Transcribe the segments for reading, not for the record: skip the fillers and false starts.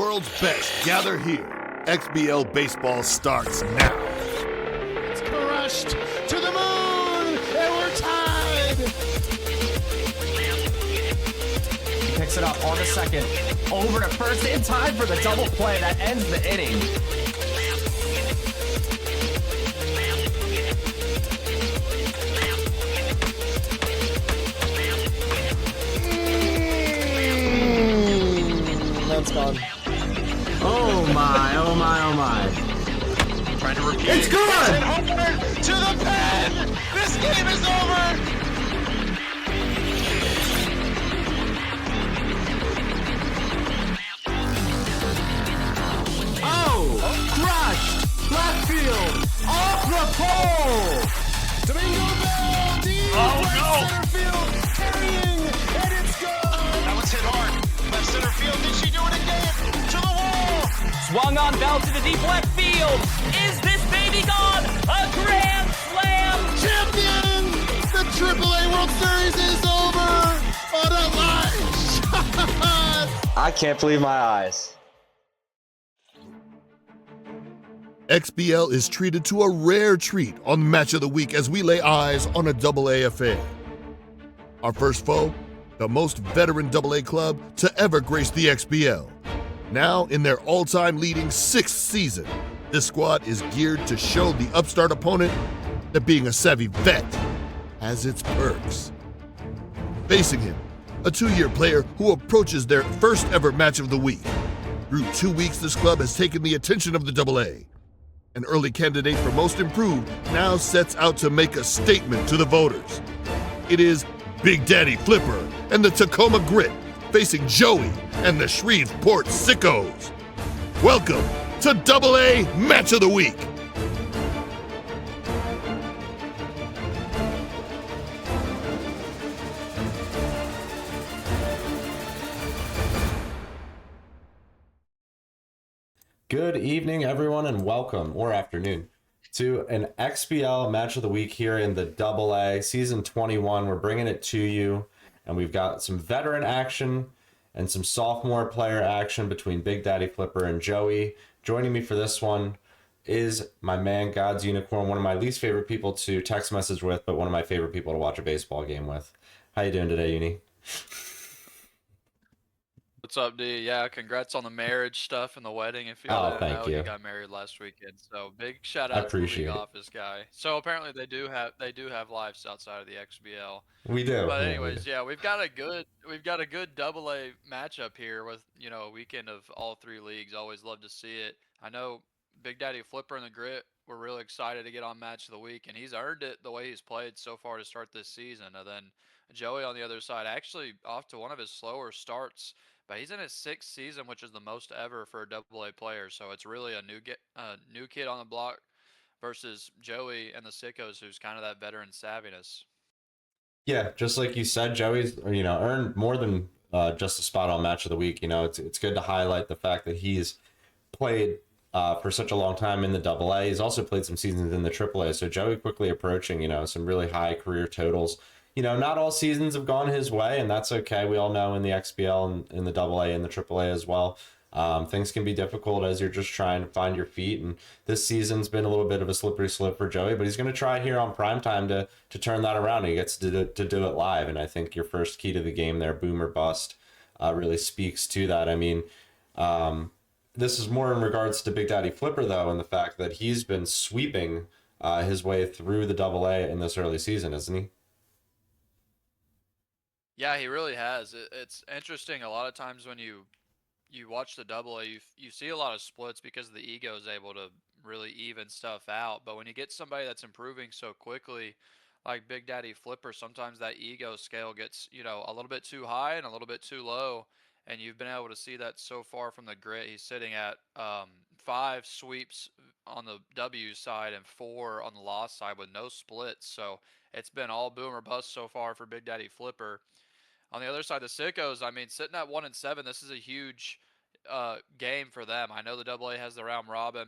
world's best gather here. XBL baseball starts now. It's crushed to the moon, and we're tied. He picks it up on the second, over to first in time for the double play that ends the inning. That's gone. Oh my, oh my, oh my. Trying to repeat. It's good! It's homeward to the pen! This game is over! Oh! Crushed! Left field! Off the pole! Domingo Bell, deep right center field, carrying, and it's gone! That was hit hard. Left center field, did she do it again? To the wall! Swung on Bell to the deep left field. Is this baby gone? A grand slam! Champion! The AAA World Series is over! What a line shot! I can't believe my eyes. XBL is treated to a rare treat on Match of the Week as we lay eyes on a AA affair. Our first foe, the most veteran AA club to ever grace the XBL. Now in their all-time leading 6th season, this squad is geared to show the upstart opponent that being a savvy vet has its perks. Facing him, a 2-year player who approaches their first ever Match of the Week. Through 2 weeks, this club has taken the attention of the AA. An early candidate for most improved now sets out to make a statement to the voters. It is BigdaddyFlipper and the Tacoma Grit facing Joey and the Shreveport Sickos. Welcome to AA Match of the Week. Good evening, everyone, and welcome, or afternoon, to an XBL Match of the Week here in the AA Season 21. We're bringing it to you, and we've got some veteran action and some sophomore player action between Big Daddy Flipper and Joey. Joining me for this one is my man, God's Unicorn, one of my least favorite people to text message with, but one of my favorite people to watch a baseball game with. How you doing today, Uni? What's up, D? Yeah, congrats on the marriage stuff and the wedding. If you Oh, didn't thank know, you. he got married last weekend. So big shout I out to the appreciate league it. office guy. So apparently they do have lives outside of the XBL. We do. But Yeah, we anyways, do. yeah, we've got a good AA matchup here with, a weekend of all 3 leagues. Always love to see it. I know Big Daddy Flipper and the Grit were really excited to get on Match of the Week, and he's earned it the way he's played so far to start this season. And then Joey on the other side, actually off to one of his slower starts. But he's in his 6th season, which is the most ever for a AA player. So it's really a new kid on the block versus Joey and the Sickos, who's kind of that veteran savviness. Yeah, just like you said, Joey's earned more than just a spot on Match of the Week. It's good to highlight the fact that he's played for such a long time in the AA. He's also played some seasons in the AAA. So Joey quickly approaching some really high career totals. Not all seasons have gone his way, and that's okay. We all know in the XBL and in the AA and the AAA as well, things can be difficult as you're just trying to find your feet. And this season's been a little bit of a slippery slope for Joey, but he's going to try here on primetime to turn that around. He gets to do it live, and I think your first key to the game there, boom or bust, really speaks to that. I mean, this is more in regards to Big Daddy Flipper, though, and the fact that he's been sweeping his way through the AA in this early season, isn't he? Yeah, he really has. It's interesting. A lot of times when you watch the AA, you see a lot of splits because the ego is able to really even stuff out. But when you get somebody that's improving so quickly, like Big Daddy Flipper, sometimes that ego scale gets a little bit too high and a little bit too low. And you've been able to see that so far from the Grit. He's sitting at 5 sweeps on the W side and 4 on the loss side with no splits. So it's been all boom or bust so far for Big Daddy Flipper. On the other side, the Sickos, I mean, sitting at 1-7, this is a huge game for them. I know the AA has the round robin,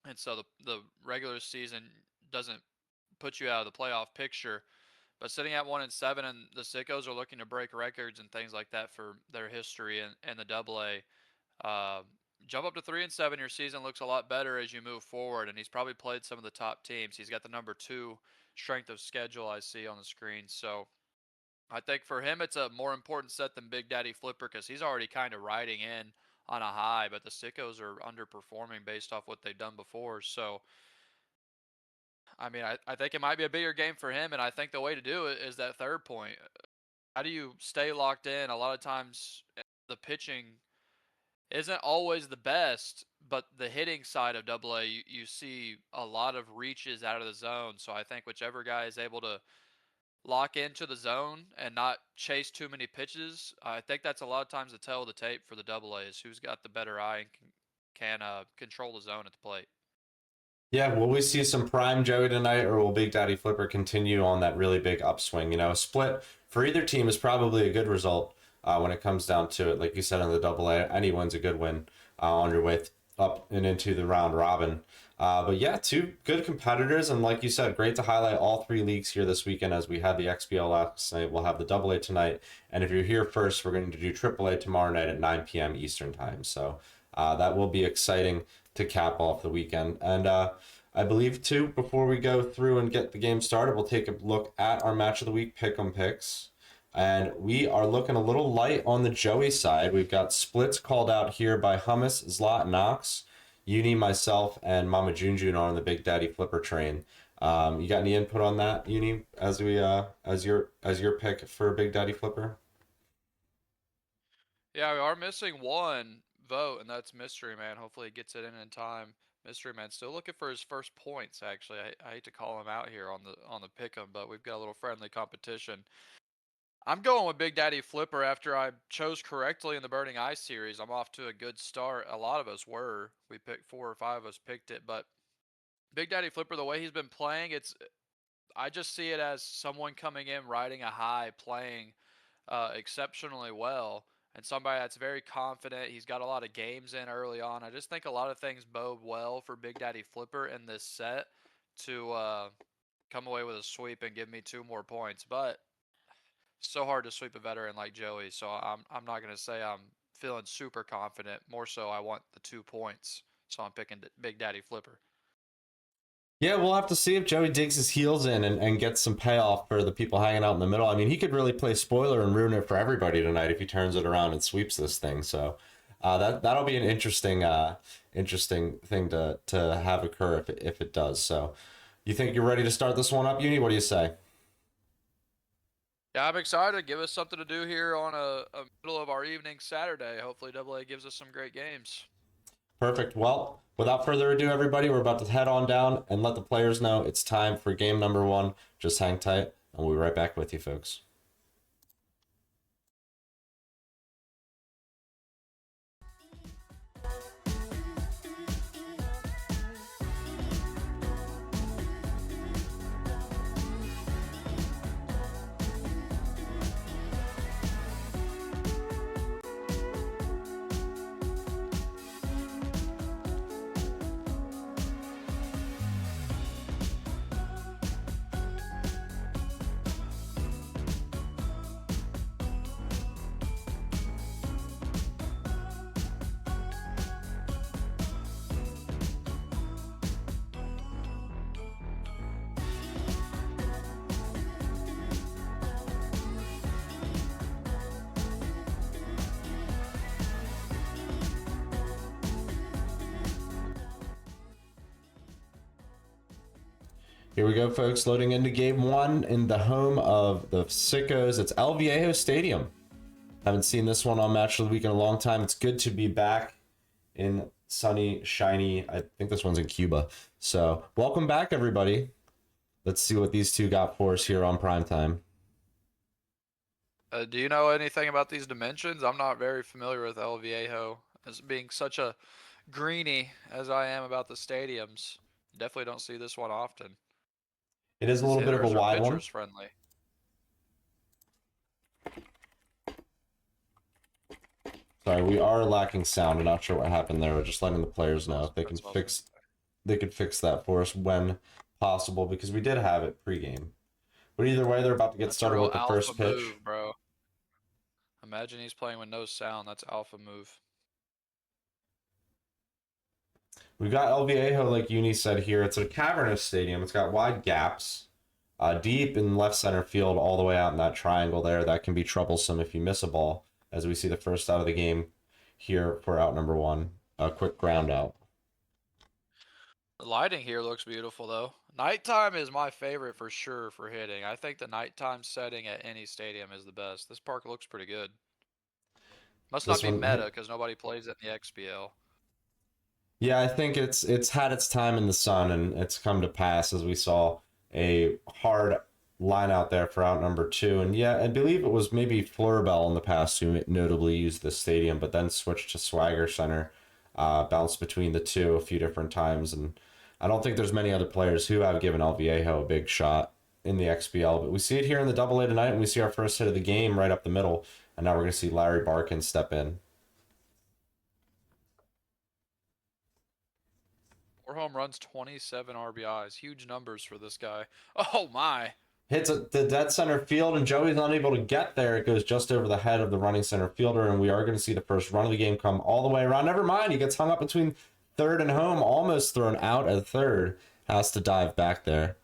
and so the regular season doesn't put you out of the playoff picture. But sitting at 1-7, and the Sickos are looking to break records and things like that for their history and the AA. Uh, jump up to 3-7. Your season looks a lot better as you move forward, and he's probably played some of the top teams. He's got the number 2 strength of schedule I see on the screen. So I think for him, it's a more important set than Big Daddy Flipper because he's already kind of riding in on a high, but the Sickos are underperforming based off what they've done before. So, I mean, I think it might be a bigger game for him, and I think the way to do it is that third point. How do you stay locked in? A lot of times, the pitching isn't always the best, but the hitting side of Double A, you see a lot of reaches out of the zone. So I think whichever guy is able to lock into the zone and not chase too many pitches. I think that's a lot of times the tell of the tape for the Double A is who's got the better eye and can control the zone at the plate. Yeah, will we see some prime Joey tonight, or will Big Daddy Flipper continue on that really big upswing? You know, a split for either team is probably a good result when it comes down to it. Like you said in the Double A, any win's a good win on your way up and into the round robin. But yeah, two good competitors, and like you said, great to highlight all 3 leagues here this weekend as we had the XBL last night. We'll have the Double A tonight, and if you're here first, we're going to do Triple A tomorrow night at 9 p.m. Eastern time. So that will be exciting to cap off the weekend. And I believe too, before we go through and get the game started, we'll take a look at our match of the week pick'em picks. And we are looking a little light on the Joey side. We've got splits called out here by Hummus, Zlot, Knox. Uni, myself, and Mama Junjun are on the Big Daddy Flipper train. You got any input on that, Uni, as we as your pick for Big Daddy Flipper? Yeah, we are missing one vote, and that's Mystery Man. Hopefully he gets it in time. Mystery Man still looking for his first points. Actually, I hate to call him out here on the pick'em, but we've got a little friendly competition. I'm going with Big Daddy Flipper after I chose correctly in the Burning Ice series. I'm off to a good start. A lot of us were. We picked 4 or 5 of us picked it, but Big Daddy Flipper, the way he's been playing, I just see it as someone coming in riding a high, playing exceptionally well, and somebody that's very confident. He's got a lot of games in early on. I just think a lot of things bode well for Big Daddy Flipper in this set to come away with a sweep and give me 2 more points. But so hard to sweep a veteran like Joey, so I'm not gonna say I'm feeling super confident. More so, I want the 2 points, so I'm picking Big Daddy Flipper. Yeah, we'll have to see if Joey digs his heels in and gets some payoff for the people hanging out in the middle. I mean, he could really play spoiler and ruin it for everybody tonight if he turns it around and sweeps this thing. So that'll be an interesting thing to have occur if it does. So you think you're ready to start this one up, Uni? What do you say? Yeah, I'm excited. Give us something to do here on a middle of our evening Saturday. Hopefully, Double A gives us some great games. Perfect. Well, without further ado, everybody, we're about to head on down and let the players know it's time for game number 1. Just hang tight, and we'll be right back with you, folks. Here we go, folks. Loading into game 1 in the home of the Sickos. It's El Viejo Stadium. Haven't seen this one on Match of the Week in a long time. It's good to be back in sunny, shiny. I think this one's in Cuba. So welcome back, everybody. Let's see what these two got for us here on primetime. Do you know anything about these dimensions? I'm not very familiar with El Viejo as being such a greenie as I am about the stadiums. Definitely don't see this one often. It is a little bit of a wide one. Friendly. Sorry, we are lacking sound. I'm not sure what happened there. We're just letting the players know if they can fix that for us when possible, because we did have it pregame. But either way, they're about to get started with the first pitch. Move, bro. Imagine he's playing with no sound. That's alpha move. We've got El Viejo, like Uni said here. It's a cavernous stadium. It's got wide gaps, deep in left center field, all the way out in that triangle there. That can be troublesome if you miss a ball, as we see the first out of the game here for out number 1. A quick ground out. The lighting here looks beautiful, though. Nighttime is my favorite for sure for hitting. I think the nighttime setting at any stadium is the best. This park looks pretty good. Must not This be one meta because nobody plays it in the XBL. Yeah, I think it's had its time in the sun, and it's come to pass as we saw a hard line out there for out number 2. And yeah, I believe it was maybe Fleurbell in the past who notably used this stadium, but then switched to Swagger Center, bounced between the two a few different times. And I don't think there's many other players who have given El Viejo a big shot in the XBL, but we see it here in the AA tonight, and we see our first hit of the game right up the middle. And now we're going to see Larry Barkin step in. 4 home runs, 27 RBIs. Huge numbers for this guy. Oh, my. Hits the dead center field, and Joey's unable to get there. It goes just over the head of the running center fielder, and we are going to see the first run of the game come all the way around. Never mind, he gets hung up between third and home, almost thrown out at third. Has to dive back there,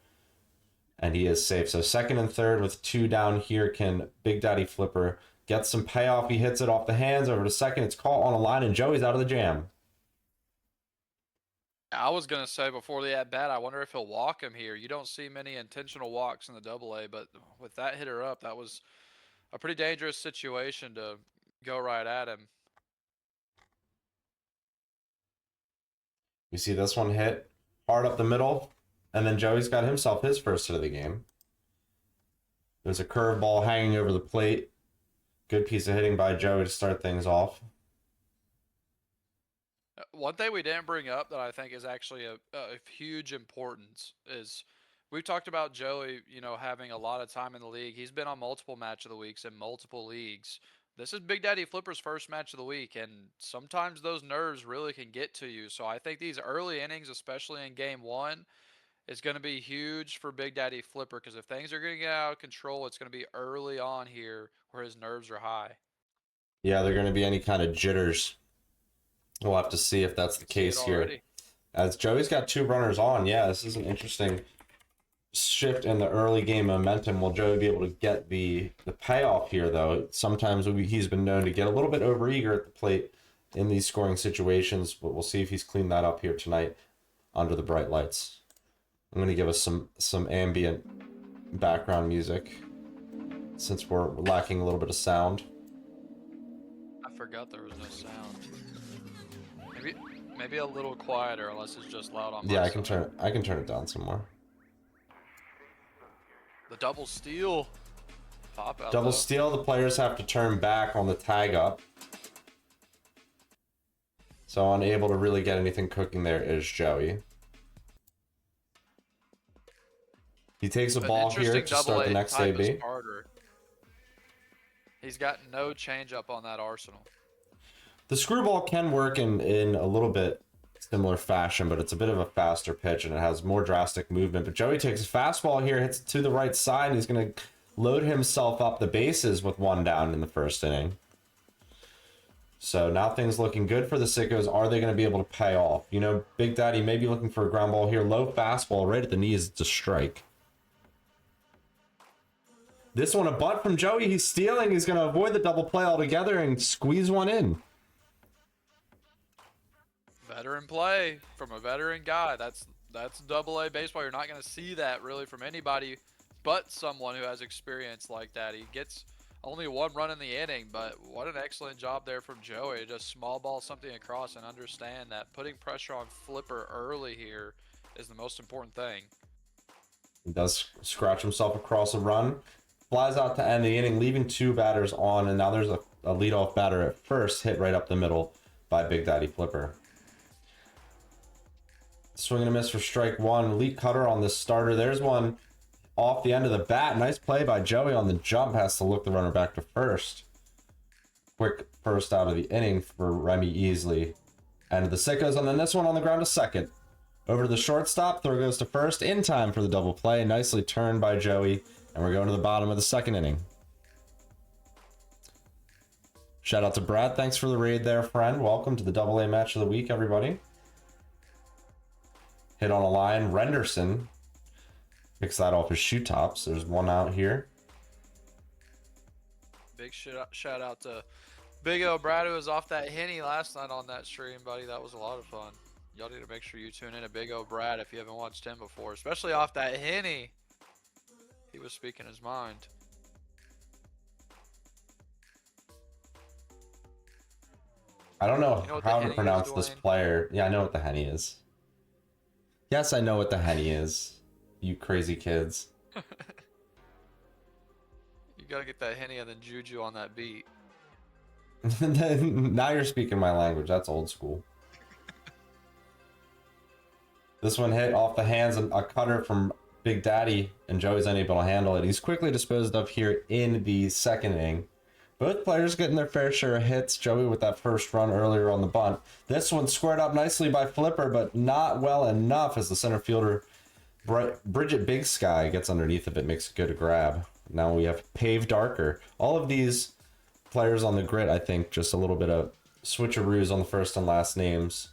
and he is safe. So second and third with 2 down here. Can Big Daddy Flipper get some payoff? He hits it off the hands over to second. It's caught on a line, and Joey's out of the jam. I was going to say before the at-bat, I wonder if he'll walk him here. You don't see many intentional walks in the AA, but with that hitter up, that was a pretty dangerous situation to go right at him. You see this one hit hard up the middle, and then Joey's got himself his first hit of the game. There's a curveball hanging over the plate. Good piece of hitting by Joey to start things off. One thing we didn't bring up that I think is actually a huge importance is we've talked about Joey, having a lot of time in the league. He's been on multiple match of the weeks in multiple leagues. This is Big Daddy Flipper's first match of the week, and sometimes those nerves really can get to you. So I think these early innings, especially in game 1, is going to be huge for Big Daddy Flipper, because if things are going to get out of control, it's going to be early on here where his nerves are high. Yeah, they're going to be any kind of jitters. We'll have to see if that's the case here. As Joey's got 2 runners on, yeah, this is an interesting shift in the early game momentum. Will Joey be able to get the payoff here, though? Sometimes he's been known to get a little bit overeager at the plate in these scoring situations, but we'll see if he's cleaned that up here tonight under the bright lights. I'm going to give us some ambient background music since we're lacking a little bit of sound. I forgot there was no sound. Maybe a little quieter, unless it's just loud on my Yeah, side. I can turn it down some more. The double steal. Pop out. Double though. steal, the players have to turn back on the tag up. So unable to really get anything cooking there is Joey. He takes a ball here to start the next AB. He's got no changeup on that arsenal. The screwball can work in a little bit similar fashion, but it's a bit of a faster pitch and it has more drastic movement. But Joey takes a fastball here, hits it to the right side, and he's going to load himself up the bases with 1 down in the first inning. So now things looking good for the Sickos. Are they going to be able to pay off? Big Daddy may be looking for a ground ball here. Low fastball right at the knees to strike. This one a bunt from Joey. He's stealing. He's going to avoid the double play altogether and squeeze one in. Veteran play from a veteran guy. That's AA baseball. You're not going to see that really from anybody but someone who has experience like that. He gets only 1 run in the inning, but what an excellent job there from Joey to just small ball something across and understand that putting pressure on Flipper early here is the most important thing. He does scratch himself across a run. Flies out to end the inning, leaving 2 batters on, and now there's a leadoff batter at first, hit right up the middle by Big Daddy Flipper. Swing and a miss for strike 1. Elite cutter on this starter. There's one off the end of the bat. Nice play by Joey on the jump. Has to look the runner back to first. Quick first out of the inning for Remy Easley. And the Sickos, and then this one on the ground to second. Over to the shortstop. Throw goes to first in time for the double play. Nicely turned by Joey. And we're going to the bottom of the second inning. Shout out to Brad. Thanks for the raid there, friend. Welcome to the AA match of the week, everybody. hit on a line. Renderson picks that off his shoe tops. There's one out here. Big shout out to Big O Brad, who was off that Henny last night on that stream, buddy. That was a lot of fun. Y'all need to make sure you tune in to Big O Brad if you haven't watched him before, especially off that Henny. He was speaking his mind. I don't know, You know what how the to Henny is, pronounce this Dwayne? player. Yeah, I know what the Henny is. Yes, I know what the Henny is. You crazy kids. You gotta get that Henny and then Juju on that beat. Now you're speaking my language. That's old school. This one hit off the hands and a cutter from Big Daddy, and Joey's unable to handle it. He's quickly disposed of here in the second inning. Both players getting their fair share of hits. Joey with that first run earlier on the bunt. This one squared up nicely by Flipper, but not well enough as the center fielder Bridget Big Sky gets underneath of it, makes a good grab. Now we have Pave Darker. All of these players on the grid, I think, just a little bit of switcheroos on the first and last names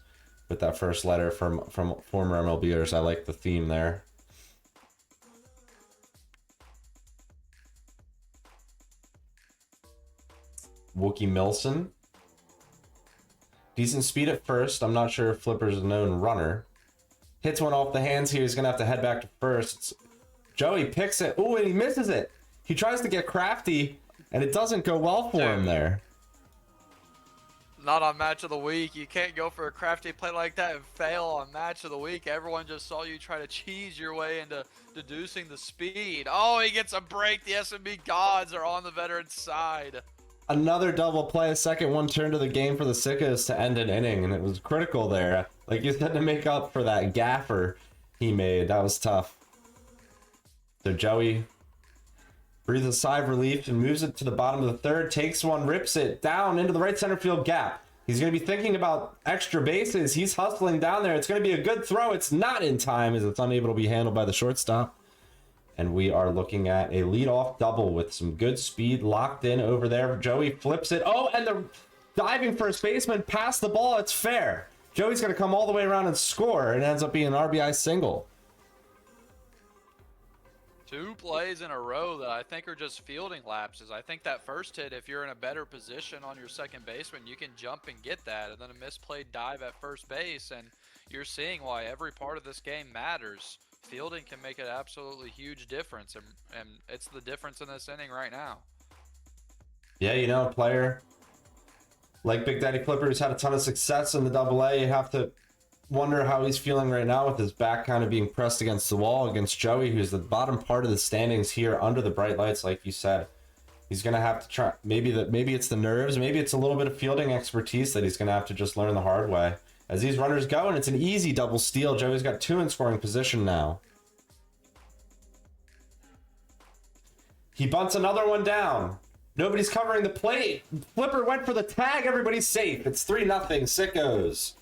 with that first letter from former MLBers. I like the theme there. Wookie Milson. Decent speed at first. I'm not sure if Flipper's a known runner. Hits one off the hands here. He's going to have to head back to first. Joey picks it. Ooh, and he misses it. He tries to get crafty, and it doesn't go well for him there. Not on Match of the Week. You can't go for a crafty play like that and fail on Match of the Week. Everyone just saw you try to cheese your way into deducing the speed. Oh, he gets a break. The SMB gods are on the veteran's side. Another double play, a second one turned to the game for the Sickos to end an inning, and it was critical there. Like you said, to make up for that gaffer he made. That was tough. So Joey breathes a sigh of relief and moves it to the bottom of the third, takes one, rips it down into the right center field gap. He's going to be thinking about extra bases. He's hustling down there. It's going to be a good throw. It's not in time as it's unable to be handled by the shortstop. And we are looking at a leadoff double with some good speed locked in over there. Joey flips it. Oh, and the diving first baseman passed the ball. It's fair. Joey's going to come all the way around and score, and it ends up being an RBI single. 2 plays in a row that I think are just fielding lapses. I think that first hit, if you're in a better position on your second baseman, you can jump and get that. And then a misplayed dive at first base, and you're seeing why every part of this game matters. Fielding can make an absolutely huge difference, and it's the difference in this inning right now. Yeah, you know, a player like BigdaddyFlipper who's had a ton of success in the AA, you have to wonder how he's feeling right now with his back kind of being pressed against the wall against Joey, who's the bottom part of the standings here under the bright lights, like you said. He's going to have to try, maybe it's the nerves, maybe it's a little bit of fielding expertise that he's going to have to just learn the hard way. As these runners go, and it's an easy double steal. Joey's got 2 in scoring position now. He bunts another one down. Nobody's covering the plate. Flipper went for the tag. Everybody's safe. It's 3-0 Sickos.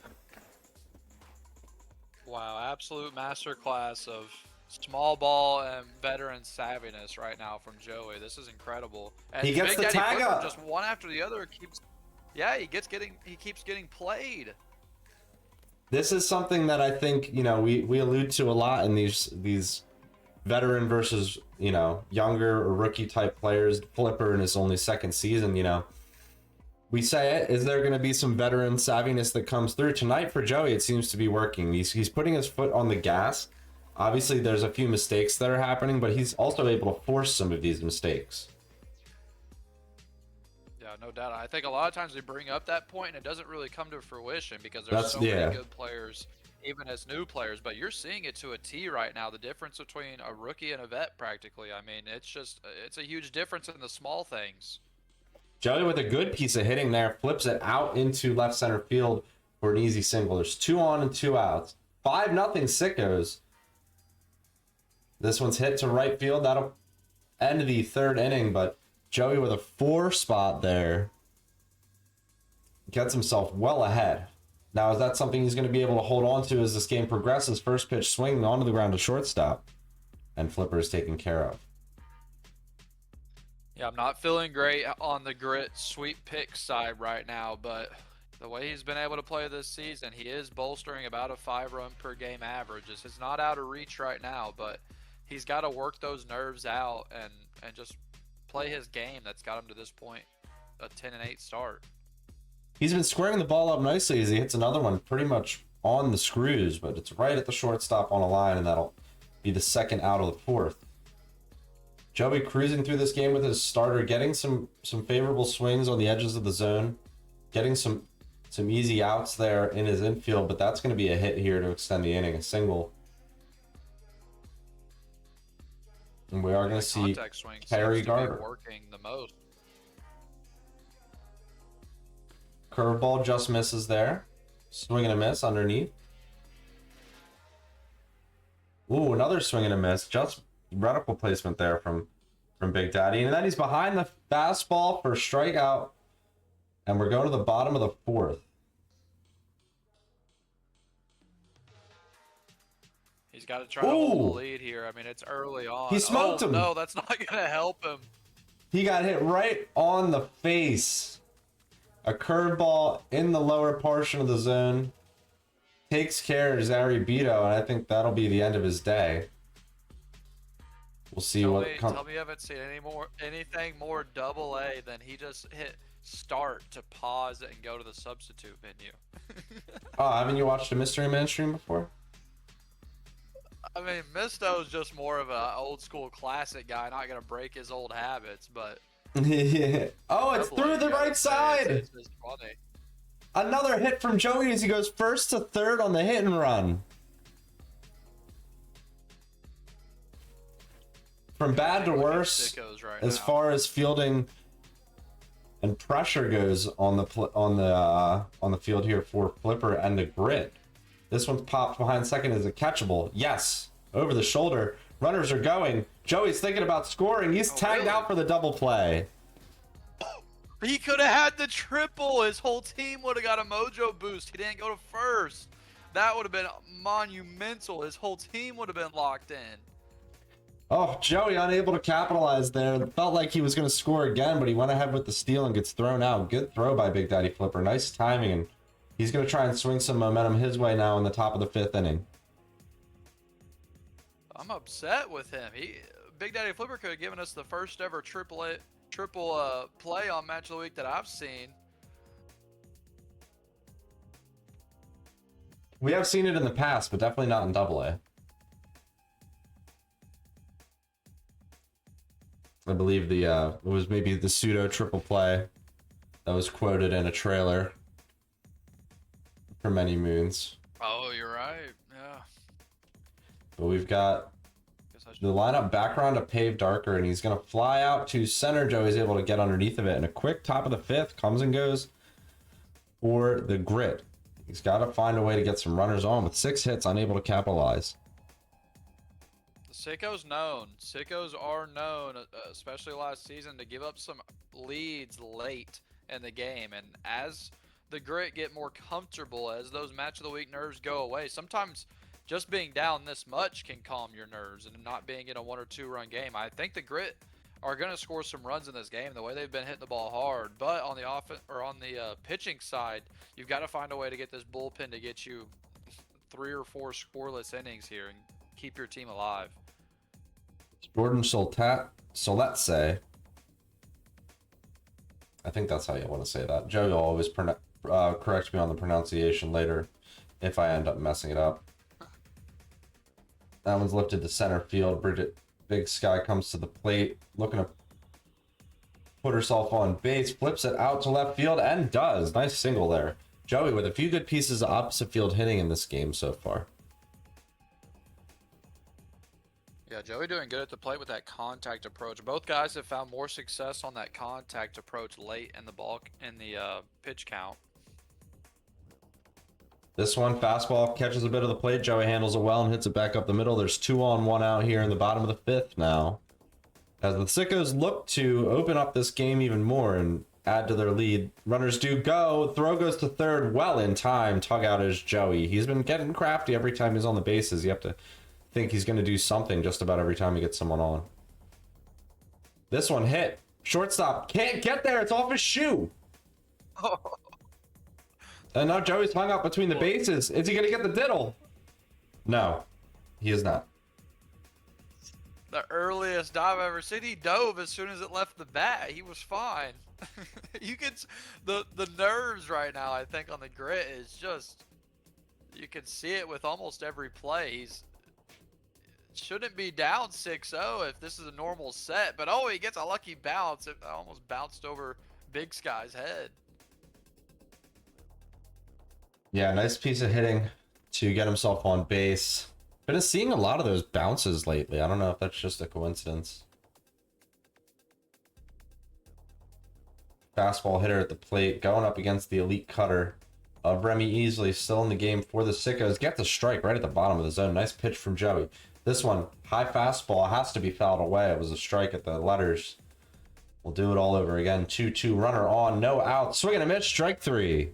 Wow, absolute masterclass of small ball and veteran savviness right now from Joey. This is incredible. And He gets the tag BigdaddyFlipper, up. just one after the other he keeps getting played. This is something that I think, you know, we allude to a lot in these veteran versus, you know, younger or rookie type players. Flipper in his only second season, you know. We say it, is there going to be some veteran savviness that comes through? Tonight for Joey, it seems to be working. He's putting his foot on the gas. Obviously, there's a few mistakes that are happening, but he's also able to force some of these mistakes. Yeah, no doubt. I think a lot of times we bring up that point and it doesn't really come to fruition because there's so many good players, even as new players. But you're seeing it to a T right now. The difference between a rookie and a vet, practically. I mean, it's a huge difference in the small things. Joey with a good piece of hitting there, flips it out into left center field for an easy single. There's 2 on and 2 outs. 5-0 Sickos. This one's hit to right field. That'll end the 3rd inning, but Joey with a 4 spot there gets himself well ahead. Now, is that something he's going to be able to hold on to as this game progresses? First pitch swinging onto the ground to shortstop, and Flipper is taken care of. Yeah, I'm not feeling great on the grit sweep pick side right now, but The way he's been able to play this season, he is bolstering about a 5-run per game average. It's not out of reach right now, but he's got to work those nerves out and just play his game that's got him to this point, a 10-8 start. He's been squaring the ball up nicely as he hits another one pretty much on the screws, but it's right at the shortstop on a line, and that'll be the second out of the fourth. Joey cruising through this game with his starter, getting some favorable swings on the edges of the zone, getting some easy outs there in his infield, but that's going to be a hit here to extend the inning, a single. And we are going to see Harry Garter working the most. Curveball just misses there. Swing and a miss underneath. Ooh, another swing and a miss. Just reticle placement there from Big Daddy. And then he's behind the fastball for a strikeout. And we're going to the bottom of the fourth. He's got to try to hold the lead here. I mean, it's early on. He smoked him. No, that's not going to help him. He got hit right on the face. A curveball in the lower portion of the zone. Takes care of Zaribito, and I think that'll be the end of his day. We'll see what comes. Tell me you haven't seen anything more AA than he just hit start to pause and go to the substitute menu. Oh, haven't you watched a Mystery Man stream before? I mean, Misto's just more of a old school classic guy, not gonna break his old habits, but Yeah. Oh, it's through the right side. It's funny. Another hit from Joey as he goes first to third on the hit and run. From bad to worse, as far as fielding and pressure goes on the field here for Flipper and the Grit. This one's popped behind second. Is it catchable? Yes. Over the shoulder. Runners are going. Joey's thinking about scoring. He's tagged out for the double play. He could have had the triple. His whole team would have got a mojo boost. He didn't go to first. That would have been monumental. His whole team would have been locked in. Oh, Joey unable to capitalize there. Felt like he was going to score again, but he went ahead with the steal and gets thrown out. Good throw by Big Daddy Flipper. Nice timing, and he's going to try and swing some momentum his way now in the top of the fifth inning. I'm upset with him. Big Daddy Flipper could have given us the first ever triple play on Match of the Week that I've seen. We have seen it in the past, but definitely not in AA. I believe it was maybe the pseudo triple play that was quoted in a trailer for many moons. Oh, you're right. Yeah. But we've got the lineup background to pave darker, and he's going to fly out to center. Joey's able to get underneath of it, and a quick top of the fifth comes and goes for the Grit. He's got to find a way to get some runners on with 6 hits, unable to capitalize. The Sickos are known, especially last season, to give up some leads late in the game. And as the Grit get more comfortable, as those Match of the Week nerves go away, sometimes just being down this much can calm your nerves and not being in a 1 or 2 run game. I think the Grit are going to score some runs in this game the way they've been hitting the ball hard. But on the pitching side, you've got to find a way to get this bullpen to get you 3 or 4 scoreless innings here and keep your team alive. Jordan Soletse. I think that's how you want to say that. Joey will always correct me on the pronunciation later if I end up messing it up. That one's lifted to center field. Bridget Big Sky comes to the plate, looking to put herself on base, flips it out to left field, and does. Nice single there. Joey with a few good pieces of opposite field hitting in this game so far. Yeah, Joey doing good at the plate with that contact approach. Both guys have found more success on that contact approach late in the pitch count. This one, fastball, catches a bit of the plate. Joey handles it well and hits it back up the middle. There's 2 on, 1 out here in the bottom of the fifth now, as the Sickos look to open up this game even more and add to their lead. Runners do go. Throw goes to third, well in time. Tug out is Joey. He's been getting crafty every time he's on the bases. You have to think he's going to do something just about every time he gets someone on. This one hit. Shortstop can't get there. It's off his shoe. And now Joey's hung up between the bases. Is he going to get the diddle? No, he is not. The earliest dive I've ever seen, he dove as soon as it left the bat. He was fine. You can the nerves right now, I think, on the grit is just, you can see it with almost every play. He's shouldn't be down 6-0 if this is a normal set, but oh, he gets a lucky bounce. It almost bounced over Big Sky's head. Yeah, nice piece of hitting to get himself on base. Been seeing a lot of those bounces lately. I don't know if that's just a coincidence. Fastball hitter at the plate, going up against the elite cutter of Remy Easley, still in the game for the Sickos. Gets a strike right at the bottom of the zone. Nice pitch from Joey. This one, high fastball, has to be fouled away. It was a strike at the letters. We'll do it all over again. 2-2, runner on, no out. Swing and a miss, strike 3.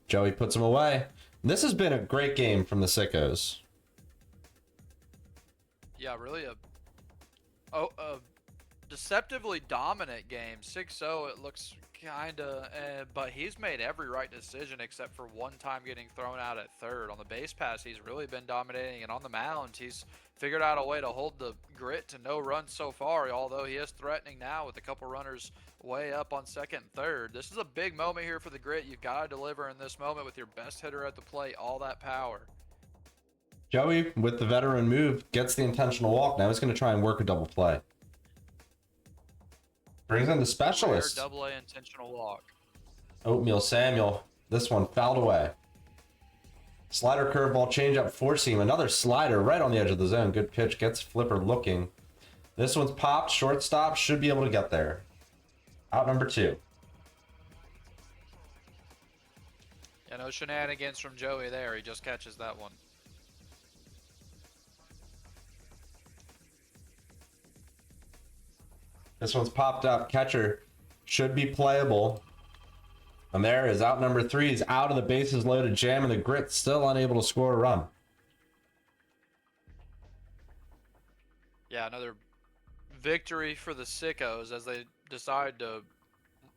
Joey puts him away. This has been a great game from the Sickos. Yeah, really a deceptively dominant game. 6-0, it looks kinda, but he's made every right decision except for one time getting thrown out at third. On the base pass, he's really been dominating, and on the mound, he's figured out a way to hold the grit to no runs so far, although he is threatening now with a couple runners way up on second and third. This is a big moment here for the grit. You've got to deliver in this moment with your best hitter at the plate, all that power. Joey, with the veteran move, gets the intentional walk. Now he's going to try and work a double play. Brings in the specialist. Double A intentional walk. Oatmeal Samuel. This one fouled away. Slider, curveball, changeup, four seam. Another slider right on the edge of the zone. Good pitch. Gets Flipper looking. This one's popped. Shortstop should be able to get there. Out number 2. Yeah, no shenanigans from Joey there. He just catches that one. This one's popped up. Catcher should be playable. And there is out number 3. He's out of the bases loaded jam, and the grit still unable to score a run. Yeah, another victory for the Sickos as they decide to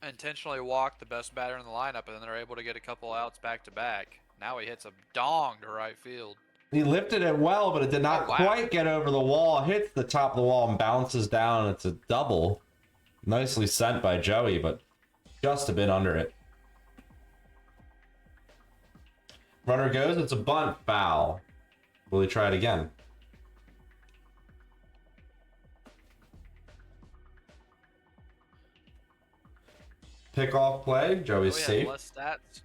intentionally walk the best batter in the lineup, and then they're able to get a couple outs back to back. Now he hits a dong to right field. He lifted it well, but it did not quite get over the wall. Hits the top of the wall and bounces down. It's a double. Nicely sent by Joey, but just a bit under it. Runner goes. It's a bunt. Foul. Will he try it again? Pickoff play. Joey's safe. Less stats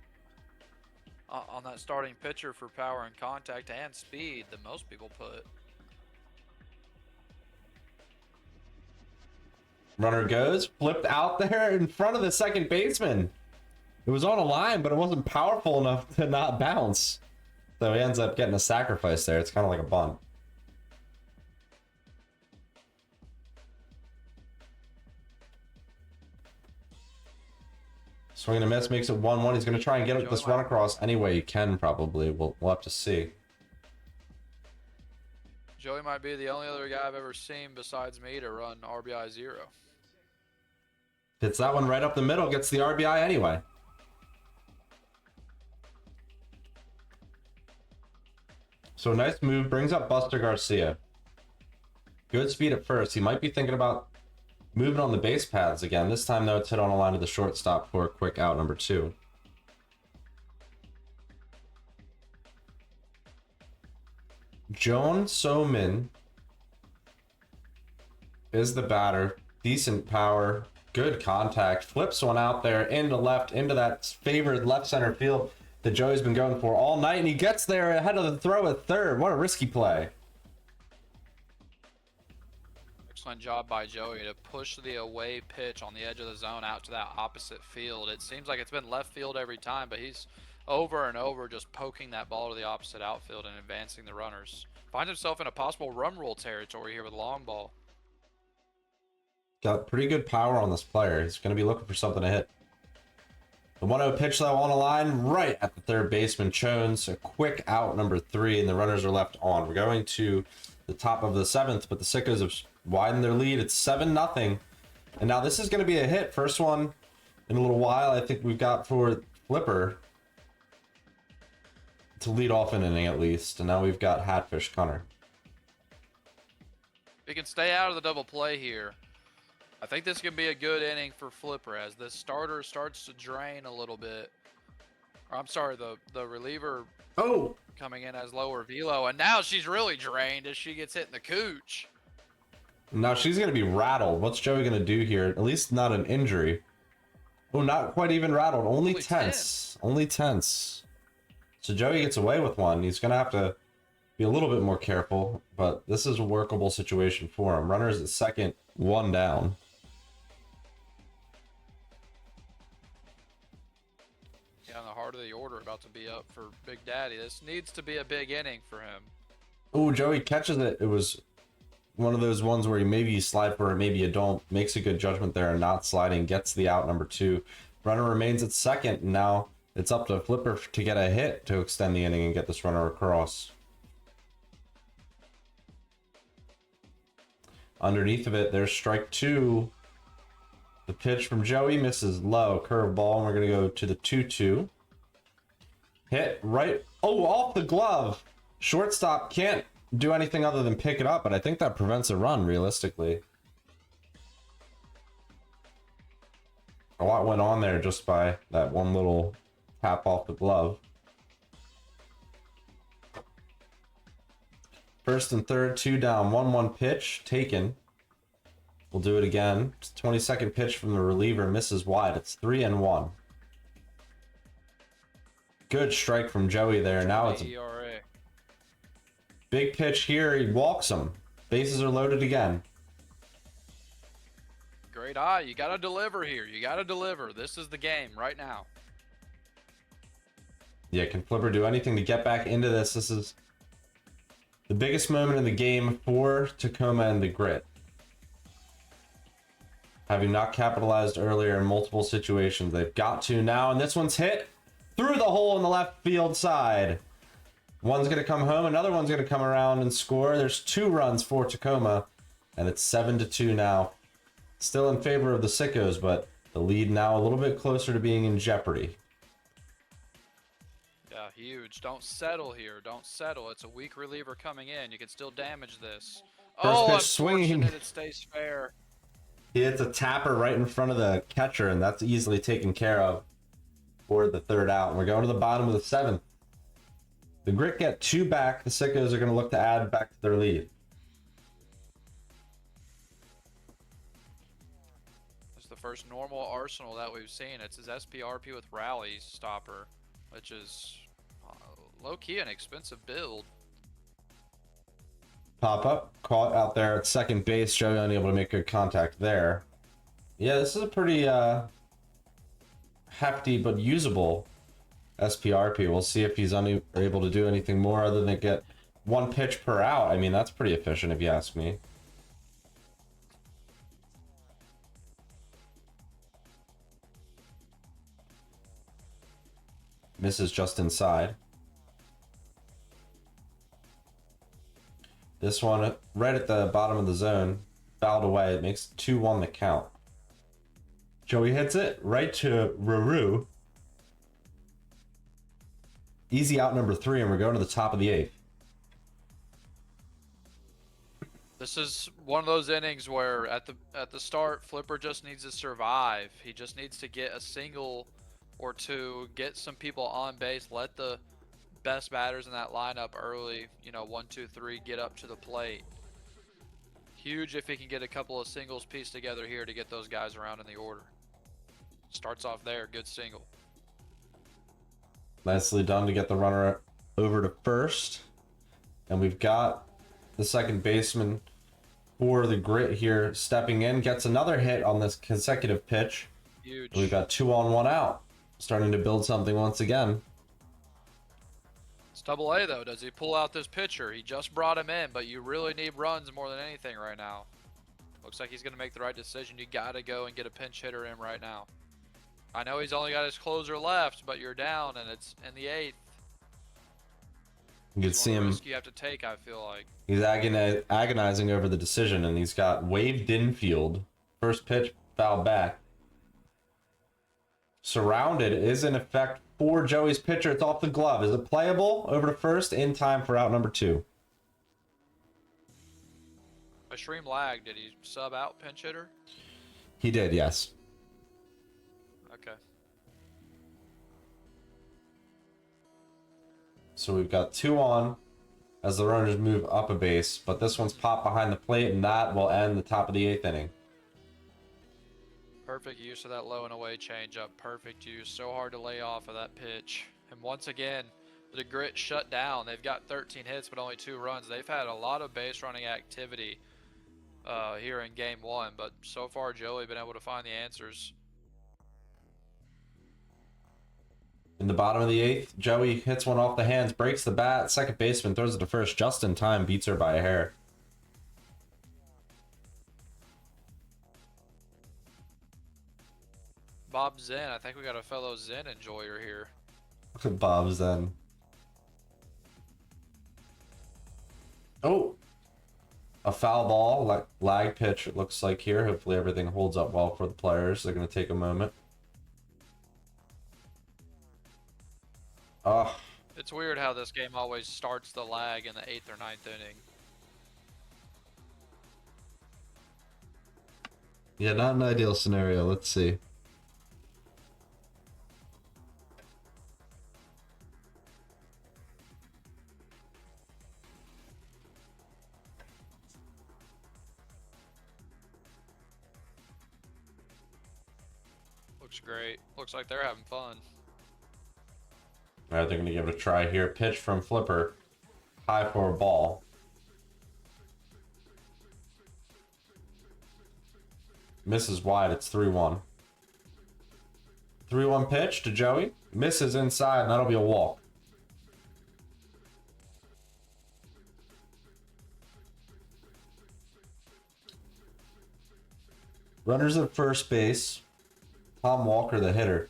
on that starting pitcher for power and contact and speed than most people put. Runner goes, flipped out there in front of the second baseman. It was on a line, but it wasn't powerful enough to not bounce. So he ends up getting a sacrifice there. It's kind of like a bunt. Swing and a miss, makes it 1-1. He's going to try and get this run across any way he can, probably. We'll have to see. Joey might be the only other guy I've ever seen besides me to run RBI 0. Hits that one right up the middle, gets the RBI anyway. So nice move, brings up Buster Garcia. Good speed at first. He might be thinking about moving on the base paths again. This time, though, it's hit on a line to the shortstop for a quick out, number 2. Joan Somin is the batter. Decent power, good contact. Flips one out there into left, into that favored left center field that Joey's been going for all night, and he gets there ahead of the throw at third. What a risky play. Excellent job by Joey to push the away pitch on the edge of the zone out to that opposite field. It seems like it's been left field every time, but he's over and over just poking that ball to the opposite outfield and advancing the runners. Finds himself in a possible run rule territory here with a long ball. Got pretty good power on this player. He's going to be looking for something to hit. The 1-0 pitch, though, on a line right at the third baseman, Jones. A quick out, number 3, and the runners are left on. We're going to the top of the 7th, but the Sickos have widened their lead. It's 7-0. And now this is going to be a hit. First one in a little while, I think we've got for Flipper. to lead off an inning at least, and now we've got Hatfish Connor. If he can stay out of the double play here, I think this can be a good inning for Flipper as this starter starts to drain a little bit. Or, I'm sorry, the reliever coming in as lower velo, and now she's really drained as she gets hit in the cooch. Now she's going to be rattled. What's Joey going to do here? At least not an injury. Oh, not quite even rattled. Only tense. Only tense. So Joey gets away with one. He's going to have to be a little bit more careful, but this is a workable situation for him. Runners at second, one down. Yeah, in the heart of the order, about to be up for Big Daddy. This needs to be a big inning for him. Oh, Joey catches it. It was one of those ones where maybe you slide for it, maybe you don't. Makes a good judgment there and not sliding. Gets the out, number 2. Runner remains at second. And now it's up to Flipper to get a hit to extend the inning and get this runner across. Underneath of it, there's strike 2. The pitch from Joey misses low. Curveball, and we're going to go to the 2-2. Hit right. Oh, off the glove. Shortstop can't do anything other than pick it up, but I think that prevents a run, realistically. A lot went on there just by that one little tap off the glove. First and third, 2 down, 1-1 pitch taken. We'll do it again. 22nd pitch from the reliever, misses wide. It's 3-1. Good strike from Joey there. Now it's a ERA. big pitch here. He walks him. Bases are loaded again. Great eye. You got to deliver here. You got to deliver. This is the game right now. Yeah, can Flipper do anything to get back into this? This is the biggest moment in the game for Tacoma and the Grit. Having not capitalized earlier in multiple situations, they've got to now, and this one's hit through the hole in the left field side. One's going to come home, another one's going to come around and score. There's 2 runs for Tacoma, and it's 7-2 now. Still in favor of the Sickos, but the lead now a little bit closer to being in jeopardy. Yeah, huge. Don't settle here. Don't settle. It's a weak reliever coming in. You can still damage this. First pitch swinging. Unfortunate it stays fair. He hits a tapper right in front of the catcher, and that's easily taken care of for the 3rd out. And we're going to the bottom of the 7th. The Grit get 2 back. The Sickos are going to look to add back to their lead. It's the first normal Arsenal that we've seen. It's his SPRP with rally stopper, which is low-key an expensive build. Pop up, caught out there at second base. Joey unable to make good contact there. Yeah, this is a pretty hefty but usable SPRP. We'll see if he's unable to do anything more other than get 1 pitch per out. I mean, that's pretty efficient if you ask me. Misses just inside. This one right at the bottom of the zone, fouled away. It makes 2-1 the count. Joey hits it right to Ruru. Easy out number 3, and we're going to the top of the 8th. This is one of those innings where at the start, Flipper just needs to survive. He just needs to get a single or 2, get some people on base, let the best batters in that lineup early, 1, 2, 3, get up to the plate. Huge if he can get a couple of singles pieced together here to get those guys around in the order. Starts off there, good single. Nicely done to get the runner over to first. And we've got the second baseman for the Grit here stepping in, gets another hit on this consecutive pitch. Huge. We've got 2 on, 1 out. Starting to build something once again. It's Double-A though. Does he pull out this pitcher? He just brought him in, but you really need runs more than anything right now. Looks like he's going to make the right decision. You got to go and get a pinch hitter in right now. I know he's only got his closer left, but you're down and it's in the 8th. You can see him. You have to take, I feel like. He's agonizing over the decision, and he's got waved infield. First pitch, foul back. Surrounded is in effect for Joey's pitcher. It's off the glove. Is it playable? Over to first in time for out number 2. Extreme lag. Did he sub out pinch hitter? He did, yes. Okay. So we've got 2 on as the runners move up a base, but this one's popped behind the plate, and that will end the top of the 8th inning. Perfect use of that low and away changeup. Perfect use. So hard to lay off of that pitch. And once again, the Grit shut down. They've got 13 hits, but only 2 runs. They've had a lot of base running activity here in game 1, but so far Joey been able to find the answers. In the bottom of the 8th, Joey hits one off the hands, breaks the bat. Second baseman throws it to first just in time, beats her by a hair. Bob Zen, I think we got a fellow Zen enjoyer here. Bob Zen. Oh, a foul ball, lag pitch it looks like here. Hopefully everything holds up well for the players. They're going to take a moment. Oh. It's weird how this game always starts the lag in the 8th or 9th inning. Yeah, not an ideal scenario. Let's see. Looks great. Looks like they're having fun. All right, they're going to give it a try here. Pitch from Flipper. High for a ball. Misses wide. It's 3-1. 3-1 pitch to Joey. Misses inside, and that'll be a walk. Runners at first base. Tom Walker, the hitter.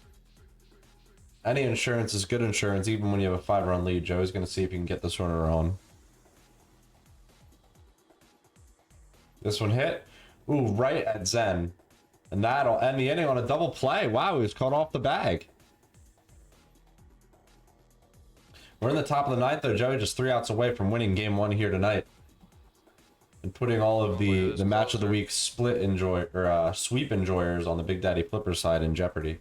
Any insurance is good insurance, even when you have a 5-run lead. Joey's going to see if he can get this runner on. This one hit. Ooh, right at Zen. And that'll end the inning on a double play. Wow, he was caught off the bag. We're in the top of the 9th, though. Joey just 3 outs away from winning game 1 here tonight. And putting all of the match of the week sweep enjoyers on the Big Daddy Flipper side in jeopardy.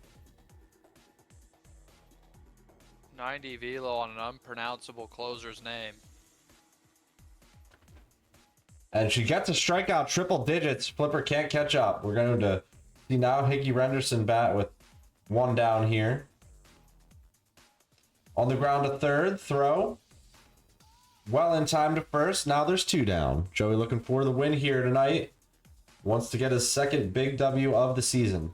90 velo on an unpronounceable closer's name. And she gets a strikeout, triple digits. Flipper can't catch up. We're going to see now Hickey Renderson bat with 1 down here. On the ground to third, throw. Well in time to first. Now there's 2 down. Joey looking for the win here tonight. Wants to get his second big W of the season.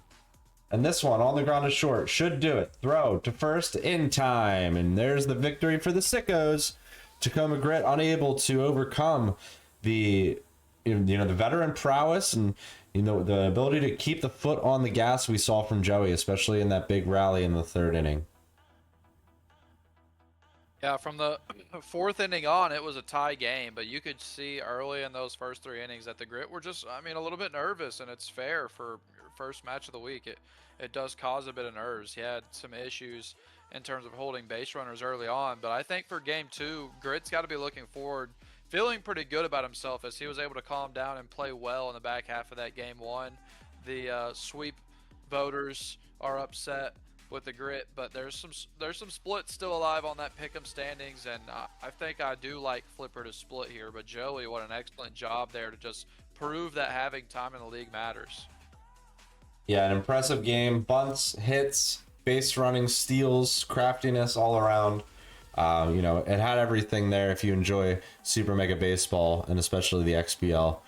And this one on the ground to short should do it. Throw to first in time. And there's the victory for the Sickos. Tacoma Grit unable to overcome the the veteran prowess and the ability to keep the foot on the gas we saw from Joey, especially in that big rally in the 3rd inning. Yeah, from the 4th inning on, it was a tie game, but you could see early in those first 3 innings that the Grit were just, a little bit nervous, and it's fair for your first match of the week. It does cause a bit of nerves. He had some issues in terms of holding base runners early on, but I think for game 2, Grit's got to be looking forward, feeling pretty good about himself as he was able to calm down and play well in the back half of that game 1. The sweep voters are upset with the Grit, but there's some splits still alive on that pick'em standings, and I think I do like Flipper to split here, but Joey, what an excellent job there to just prove that having time in the league matters. Yeah, an impressive game. Bunts, hits, base running, steals, craftiness all around. It had everything there if you enjoy Super Mega Baseball and especially the XBL.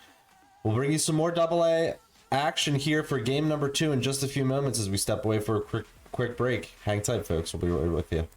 We'll bring you some more AA action here for game number 2 in just a few moments as we step away for a quick break. Hang tight, folks. We'll be right with you.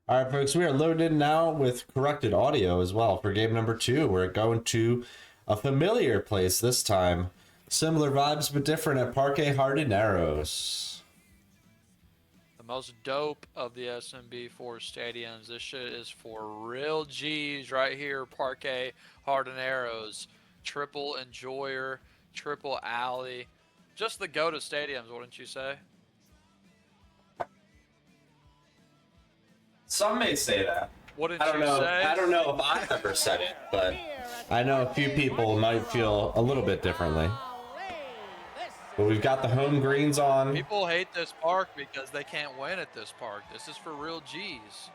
All right, folks, we are loaded in now with corrected audio as well for game number 2. We're going to a familiar place this time. Similar vibes, but different at Parque Jardineros. The most dope of the SMB4 stadiums. This shit is for real G's right here. Parque Jardineros. Triple Enjoyer. Triple Alley. Just the go-to stadiums, wouldn't you say? Some may say that. Wouldn't I don't you know. say? I don't know if I've ever said it, but I know a few people might feel a little bit differently. But we've got the home greens on. People hate this park because they can't win at this park. This is for real G's.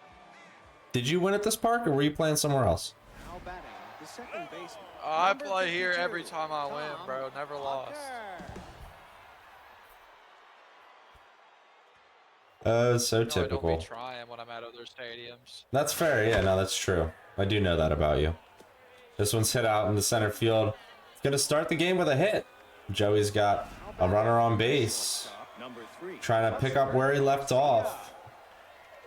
Did you win at this park, or were you playing somewhere else? Now batting, the second baseman. I play here every time I win, bro. Never lost. Oh, so No, I don't typical. be trying when I'm at other stadiums. That's fair. Yeah, no, that's true. I do know that about you. This one's hit out in the center field. It's going to start the game with a hit. Joey's got a runner on base. Number 3. Trying to pick up where he left off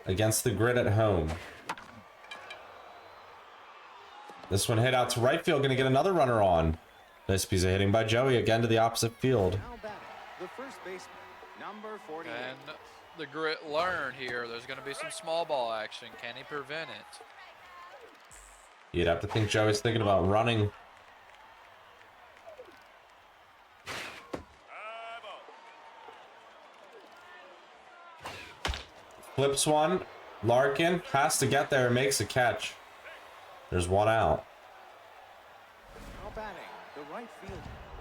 against the grid at home. This one hit out to right field. Going to get another runner on. Nice piece of hitting by Joey again to the opposite field. Now batting, the first baseman. Number 48. And the grit learn here. There's going to be some small ball action. Can he prevent it? You'd have to think Joey's thinking about running. Flips one. Larkin has to get there and makes a catch. There's one out. Now batting, the right fielder.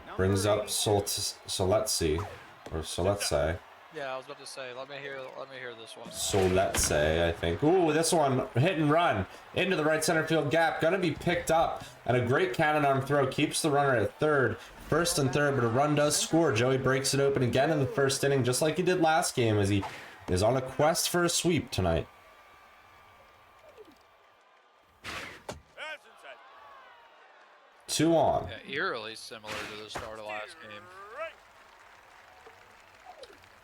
Number Brings up 8. Soletsi. Or Soletse. Yeah, I was about to say. Let me hear this one. Soletse, I think. Ooh, this one hit and run into the right center field gap. Gonna be picked up. And a great cannon arm throw keeps the runner at third. First and third, but a run does score. Joey breaks it open again in the first inning, just like he did last game, as he is on a quest for a sweep tonight. Two on. Yeah, eerily similar to the start of last game.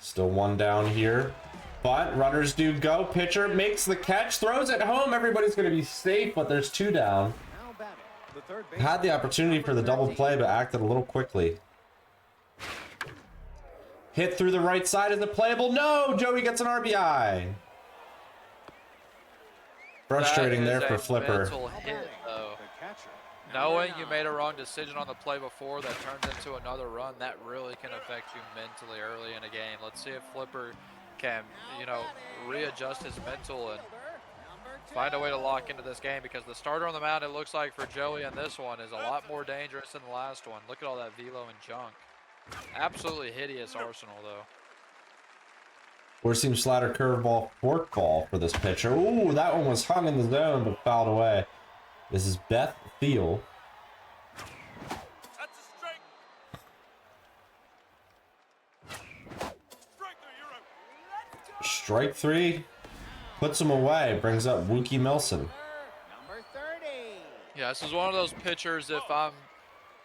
Still one down here. But runners do go. Pitcher makes the catch, throws it home. Everybody's going to be safe, but there's two down. Now batting, the third baseman. Had the opportunity for the double play, but acted a little quickly. Hit through the right side. Is it playable? No! Joey gets an RBI. Frustrating there That for is a Flipper. mental hit, though. The catcher. Knowing you made a wrong decision on the play before that turns into another run, that really can affect you mentally early in a game. Let's see if Flipper can, readjust his mental and find a way to lock into this game, because the starter on the mound, it looks like for Joey in this one, is a lot more dangerous than the last one. Look at all that velo and junk. Absolutely hideous arsenal, though. Four seam slider, curveball, forkball for this pitcher. Ooh, that one was hung in the zone but fouled away. This is Beth Thiel. Strike three. Puts him away. Brings up Wookie Milson. Number 30. Yeah, this is one of those pitchers, if I'm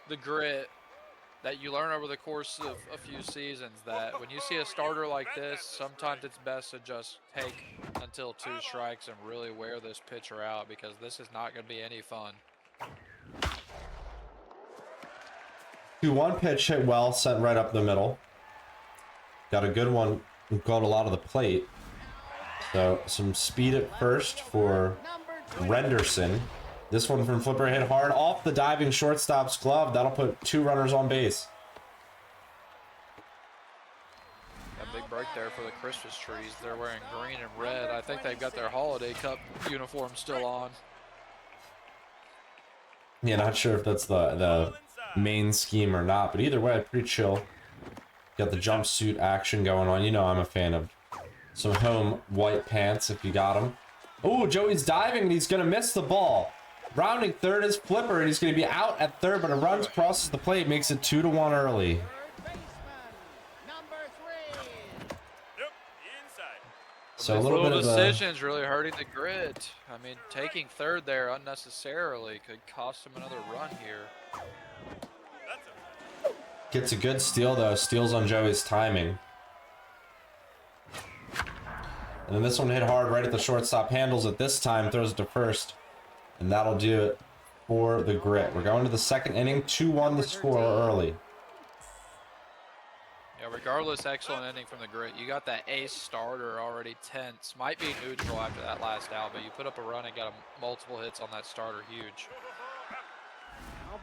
the grit, that you learn over the course of a few seasons, that when you see a starter like this, sometimes it's best to just take until 2 strikes and really wear this pitcher out, because this is not going to be any fun. 2-1 pitch hit well, sent right up the middle. Got a good one. Got a lot of the plate. So some speed at first for Renderson. This one from Flipper hit hard off the diving shortstop's glove. That'll put 2 runners on base. A big break there for the Christmas trees. They're wearing green and red. I think they've got their Holiday Cup uniform still on. Yeah, not sure if that's the main scheme or not, but either way, pretty chill. Got the jumpsuit action going on. You know I'm a fan of some home white pants if you got them. Oh, Joey's diving and he's going to miss the ball. Rounding third is Flipper, and he's going to be out at third, but a run crosses the plate, makes it 2-1 early. Third baseman. Number 3. So a These little bit of decisions really hurting the grit. I mean, taking third there unnecessarily could cost him another run here. Gets a good steal though. Steals on Joey's timing. And then this one hit hard right at the shortstop. Handles it this time, throws it to first. And that'll do it for the Grit. We're going to the second inning. 2-1 the score early. Yeah, regardless, excellent ending from the Grit. You got that ace starter already tense. Might be neutral after that last out, but you put up a run and got multiple hits on that starter. Huge.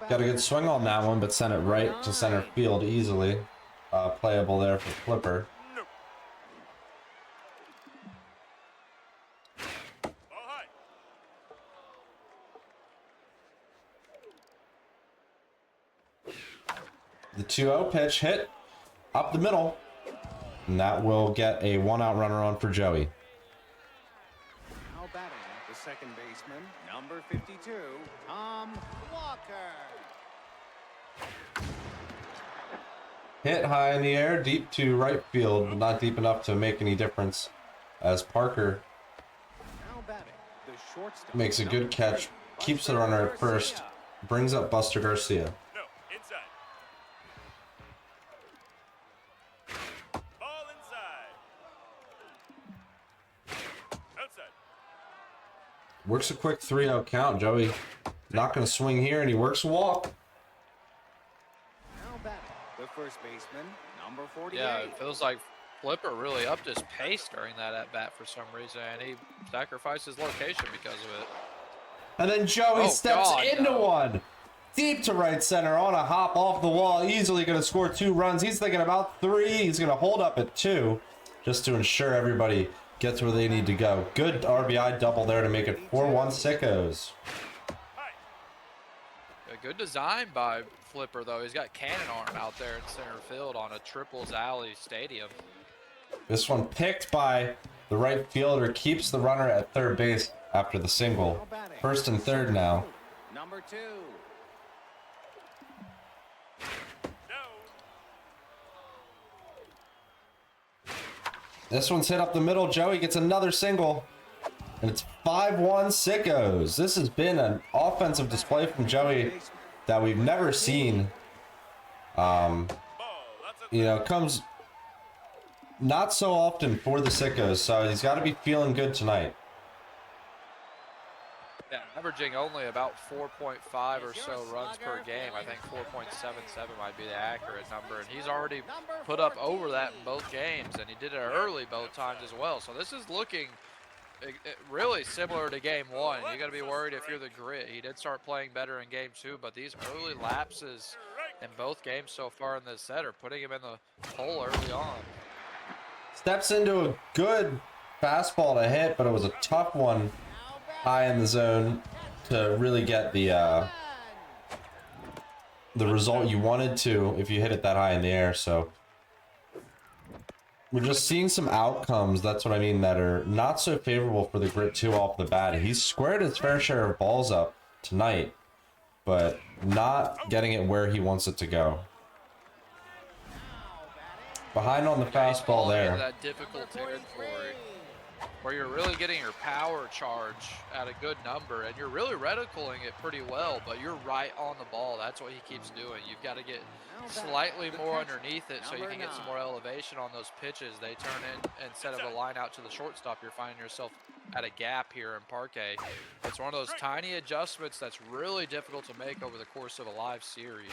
Got a good swing on that one, but sent it right to center field easily. Playable there for Flipper. The 2-0 pitch hit up the middle, and that will get a 1-out runner on for Joey. Now batting, the second baseman, number 52, Tom Walker. Hit high in the air, deep to right field, but not deep enough to make any difference, as Parker Now batting, the shortstop, makes a good catch, keeps the runner at first, brings up Buster Garcia. Works a quick 3-0 count. Joey not going to swing here, and he works a walk. Now batting, the first baseman, number 48. Yeah, it feels like Flipper really upped his pace during that at-bat for some reason, and he sacrificed his location because of it. And then Joey steps into no. one. Deep to right center on a hop off the wall. Easily going to score 2 runs. He's thinking about 3. He's going to hold up at 2 just to ensure everybody gets where they need to go. Good RBI double there to make it 4-1 Sickos. A good design by Flipper, though. He's got cannon arm out there in center field on a triples alley stadium. This one picked by the right fielder. Keeps the runner at third base after the single. First and third now. Number 2. This one's hit up the middle. Joey gets another single. And it's 5-1 Sickos. This has been an offensive display from Joey that we've never seen. Comes not so often for the Sickos, so he's got to be feeling good tonight. Yeah, averaging only about 4.5 or so runs per game. I think 4.77 might be the accurate number, and he's already put up over that in both games, and he did it early both times as well. So this is looking really similar to game 1. You got to be worried if you're the Grit. He did start playing better in game 2, but these early lapses in both games so far in this set are putting him in the hole early on. Steps into a good fastball to hit, but it was a tough one high in the zone to really get the result you wanted to if you hit it that high in the air. So we're just seeing some outcomes, that's what I mean, that are not so favorable for the Grit 2 off the bat. He's squared his fair share of balls up tonight, but not getting it where he wants it to go. Behind on the fastball there. That difficult territory where you're really getting your power charge at a good number, and you're really reticuling it pretty well, but you're right on the ball. That's what he keeps doing. You've got to get slightly more underneath it so you can get some more elevation on those pitches. They turn in, instead of a line out to the shortstop, you're finding yourself at a gap here in parquet. It's one of those tiny adjustments that's really difficult to make over the course of a live series.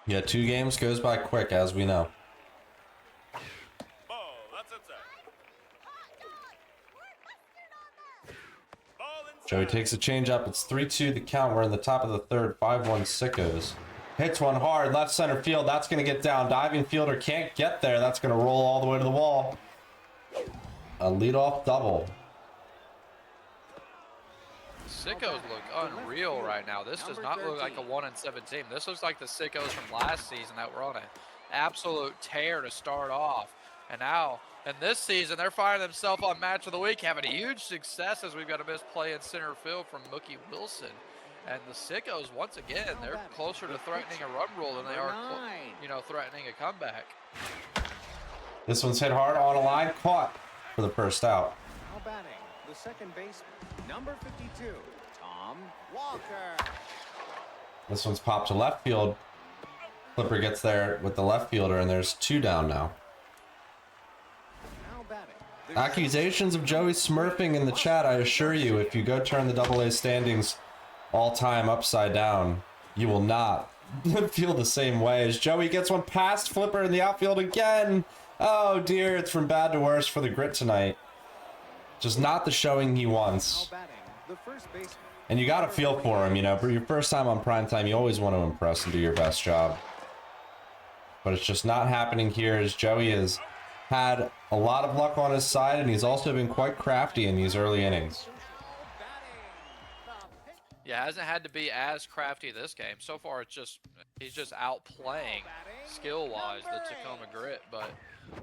Yeah, 2 games goes by quick, as we know. Joey takes a changeup. It's 3-2 the count. We're in the top of the third. 5-1 Sickos. Hits one hard. Left center field. That's going to get down. Diving fielder can't get there. That's going to roll all the way to the wall. A leadoff double. Sickos look unreal right now. This does not look like a 1-17. This looks like the Sickos from last season that were on an absolute tear to start off. And now, in this season, they're finding themselves on Match of the Week, having a huge success as we've got a missed play in center field from Mookie Wilson. And the Sickos, once again, they're closer to threatening a run rule than they are, threatening a comeback. This one's hit hard on a line. Caught for the first out. Now batting, the second baseman, number 52, Tom Walker. This one's popped to left field. Flipper gets there with the left fielder, and there's 2 down now. Now Accusations of Joey smurfing in the chat, I assure you, if you go turn the AA standings all-time upside down, you will not feel the same way as Joey gets one past Flipper in the outfield again. Oh dear, it's from bad to worse for the Grit tonight. Just not the showing he wants. And you got to feel for him, you know, for your first time on primetime, you always want to impress and do your best job. But it's just not happening here, as Joey has had a lot of luck on his side, and he's also been quite crafty in these early innings. Yeah, hasn't had to be as crafty this game. So far, he's just outplaying skill-wise the Tacoma Grit. But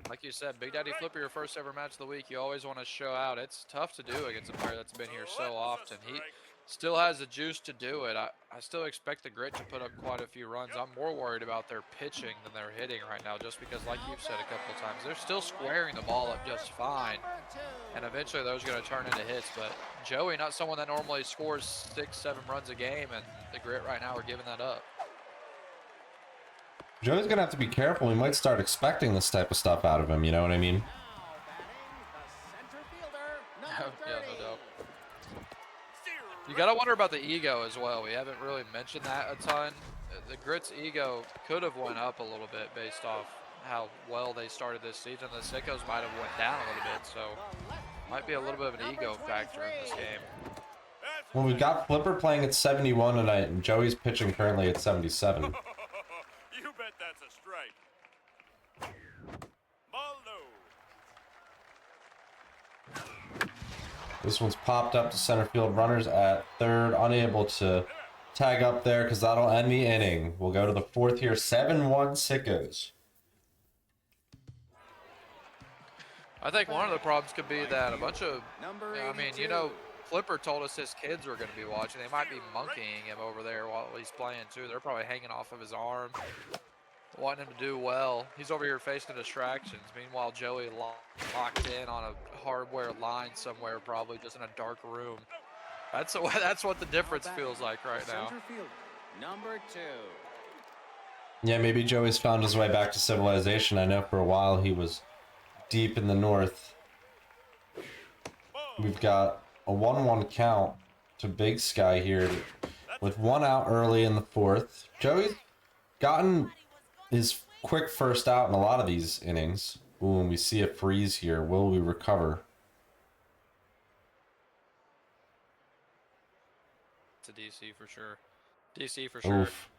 like you said, Big Daddy Flipper, your first ever match of the week, you always want to show out. It's tough to do against a player that's been here so often. He still has the juice to do it. I still expect the Grit to put up quite a few runs. I'm more worried about their pitching than their hitting right now, just because, like you've said a couple of times, they're still squaring the ball up just fine. And eventually those are going to turn into hits. But Joey, not someone that normally scores 6-7 runs a game, and the Grit right now are giving that up. Joey's going to have to be careful. We might start expecting this type of stuff out of him, you know what I mean? Yeah, no doubt. You got to wonder about the ego as well. We haven't really mentioned that a ton. The Grit's ego could have went up a little bit based off how well they started this season. The Sickos might have went down a little bit, so might be a little bit of an ego factor in this game. Well, we've got Flipper playing at 71 tonight, and Joey's pitching currently at 77. You bet that's a strike. Ball low. This one's popped up to center field. Runners at third, unable to tag up there because that'll end the inning. We'll go to the fourth here, 7-1 Sickos. I think one of the problems could be that a bunch of, I mean, you know, Flipper told us his kids were going to be watching. They might be monkeying him over there while he's playing too. They're probably hanging off of his arm, wanting him to do well. He's over here facing distractions. Meanwhile, Joey locked in on a hardware line somewhere, probably just in a dark room. That's what the difference feels like right now. Number 2. Yeah, maybe Joey's found his way back to civilization. I know for a while he was deep in the north. We've got a 1-1 count to Big Sky here with one out early in the fourth. Joey's gotten his quick first out in a lot of these innings. Ooh, and we see a freeze here. Will we recover? It's a DC for sure. DC for sure. Oof.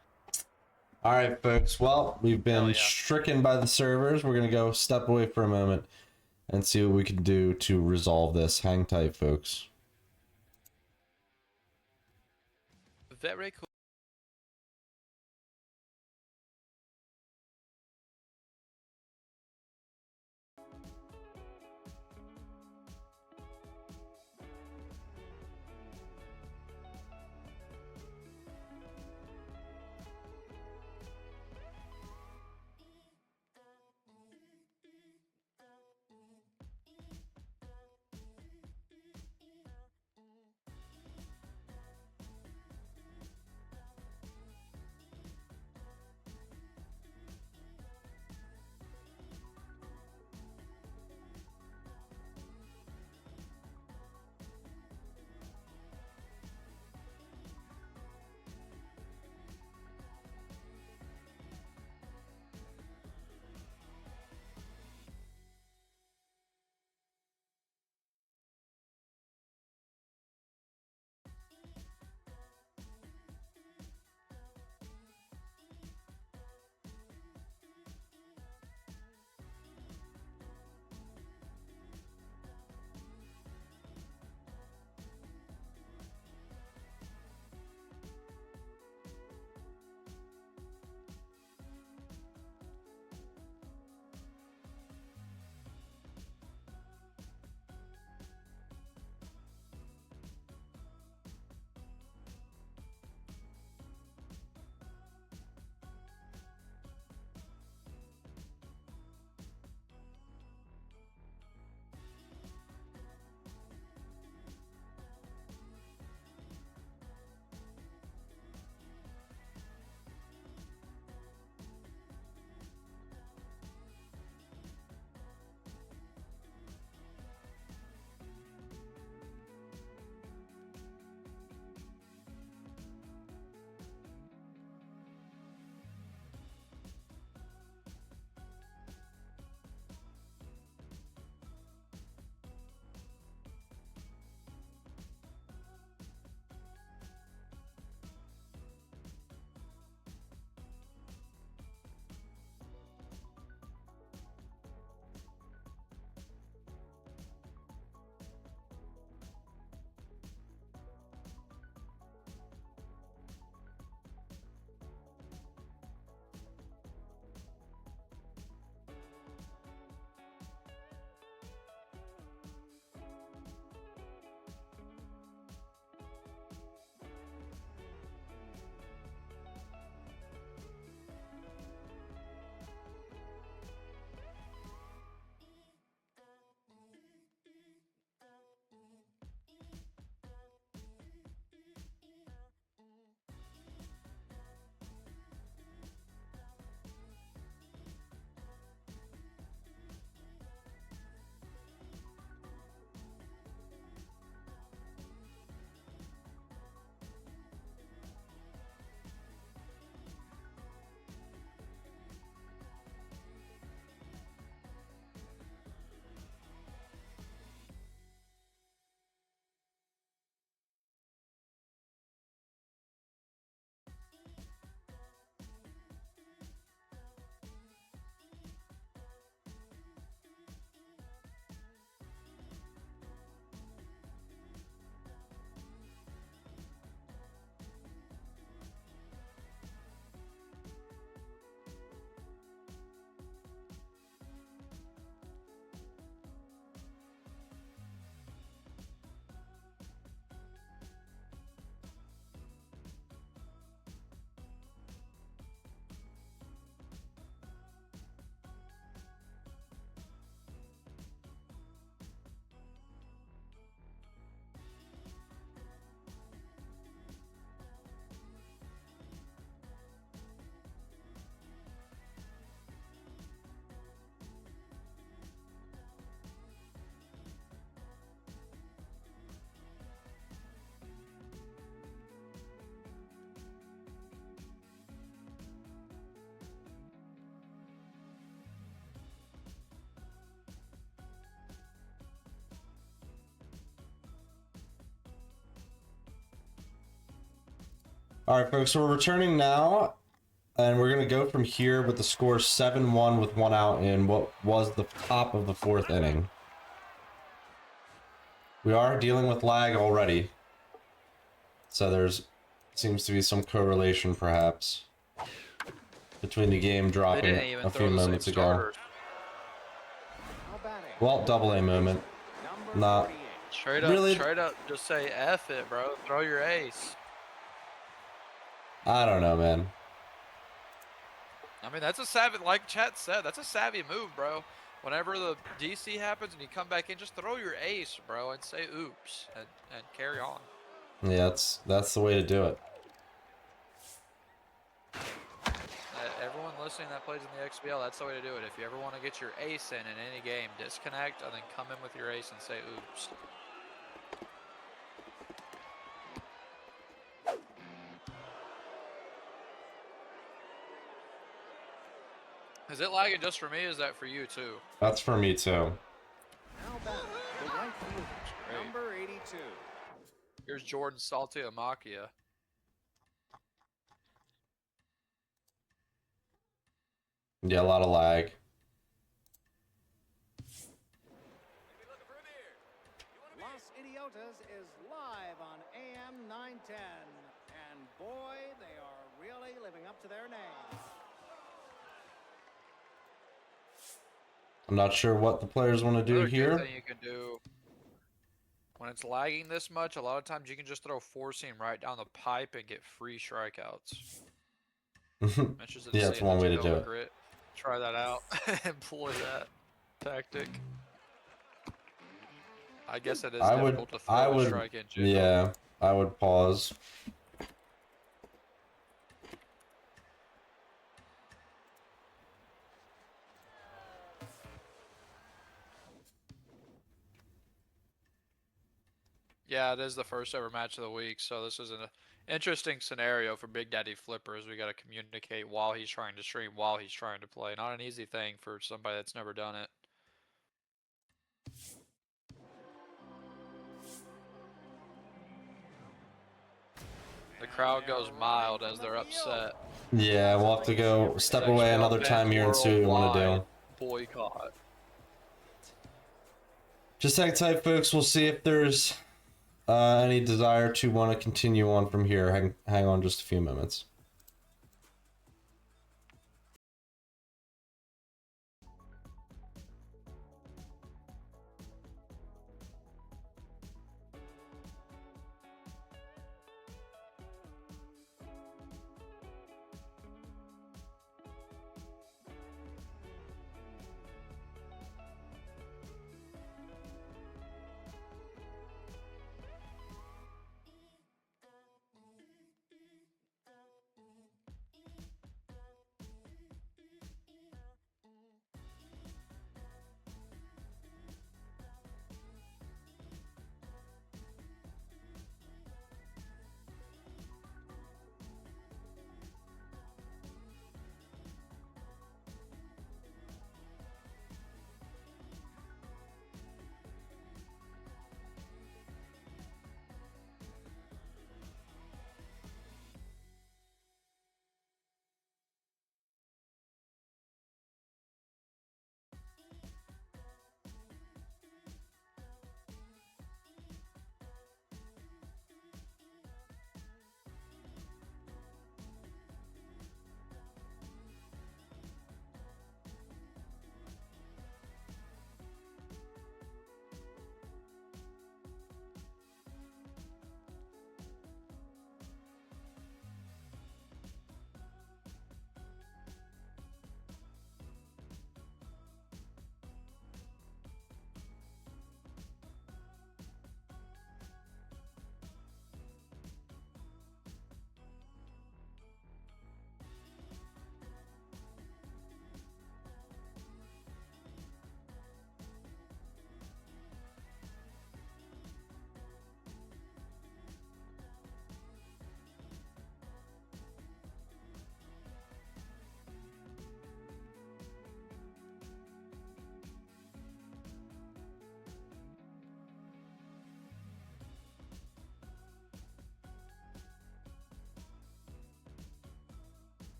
All right, folks. Well, we've been stricken by the servers. We're going to go step away for a moment and see what we can do to resolve this. Hang tight, folks. Very cool. All right, folks, so we're returning now, and we're going to go from here with the score 7-1 with 1 out in what was the top of the 4th inning. We are dealing with lag already, so there's seems to be some correlation, perhaps, between the game They dropping didn't even a throw few the same moments ago. starters. Well, double A moment. Not Straight really. up, just say F it, bro. Throw your ace. I don't know, man. I mean, that's a savvy, like Chat said, that's a savvy move, bro. Whenever the DC happens and you come back in, just throw your ace, bro, and say oops, and carry on. Yeah, that's the way to do it. Everyone listening that plays in the XBL, that's the way to do it. If you ever want to get your ace in any game, disconnect and then come in with your ace and say oops. Is it lagging just for me? Or is that for you too? That's for me too. Now back, the right fielder, number 82. Here's Jordan Salty Amakia. Yeah, a lot of lag. Los Idiotas is live on AM 910. And boy, they are really living up to their name. I'm not sure what the players want to do Another good here. thing you can do when it's lagging this much, a lot of times you can just throw four seam right down the pipe and get free strikeouts. Yeah, that's one way to do it. Grit. Try that out. Employ that tactic. I guess it is difficult to throw a strike in general. Yeah, I would pause. Yeah, it is the first ever match of the week, so this is an interesting scenario for Big Daddy Flipper as we got to communicate while he's trying to stream, while he's trying to play. Not an easy thing for somebody that's never done it. The crowd goes mild as they're upset. Yeah, we'll have to go step away another time here and see what we want to do. Boycott. Just hang tight, folks. We'll see if there's any desire to want to continue on from here. Hang on just a few minutes.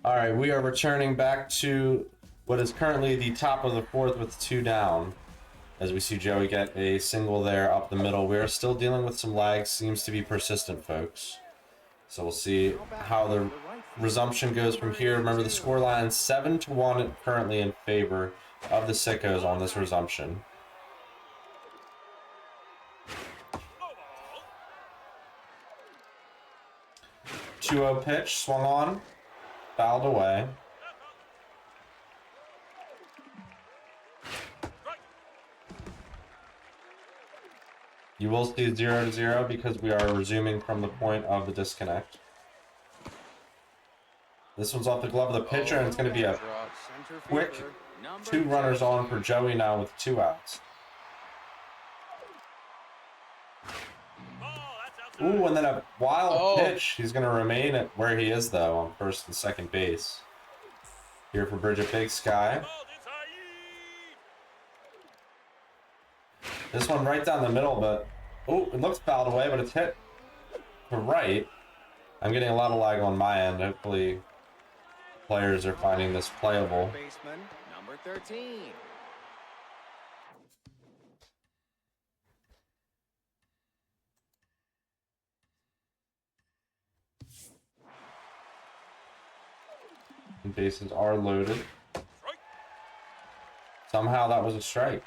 All right, we are returning back to what is currently the top of the fourth with 2 down. As we see Joey get a single there up the middle. We are still dealing with some lag. Seems to be persistent, folks. So we'll see how the resumption goes from here. Remember the scoreline 7-1 currently in favor of the Sickos on this resumption. Two-zero pitch, swung on, fouled away. You will see 0-0 because we are resuming from the point of the disconnect. This one's off the glove of the pitcher, and it's going to be a quick 2 runners on for Joey now with 2 outs. Ooh, and then a wild pitch. He's going to remain at where he is, though, on first and second base. Here for Bridget Big Sky. This one right down the middle, but... oh, it looks fouled away, but it's hit to right. I'm getting a lot of lag on my end. Hopefully, players are finding this playable. Baseman, number 13. Bases are loaded. Somehow that was a strike.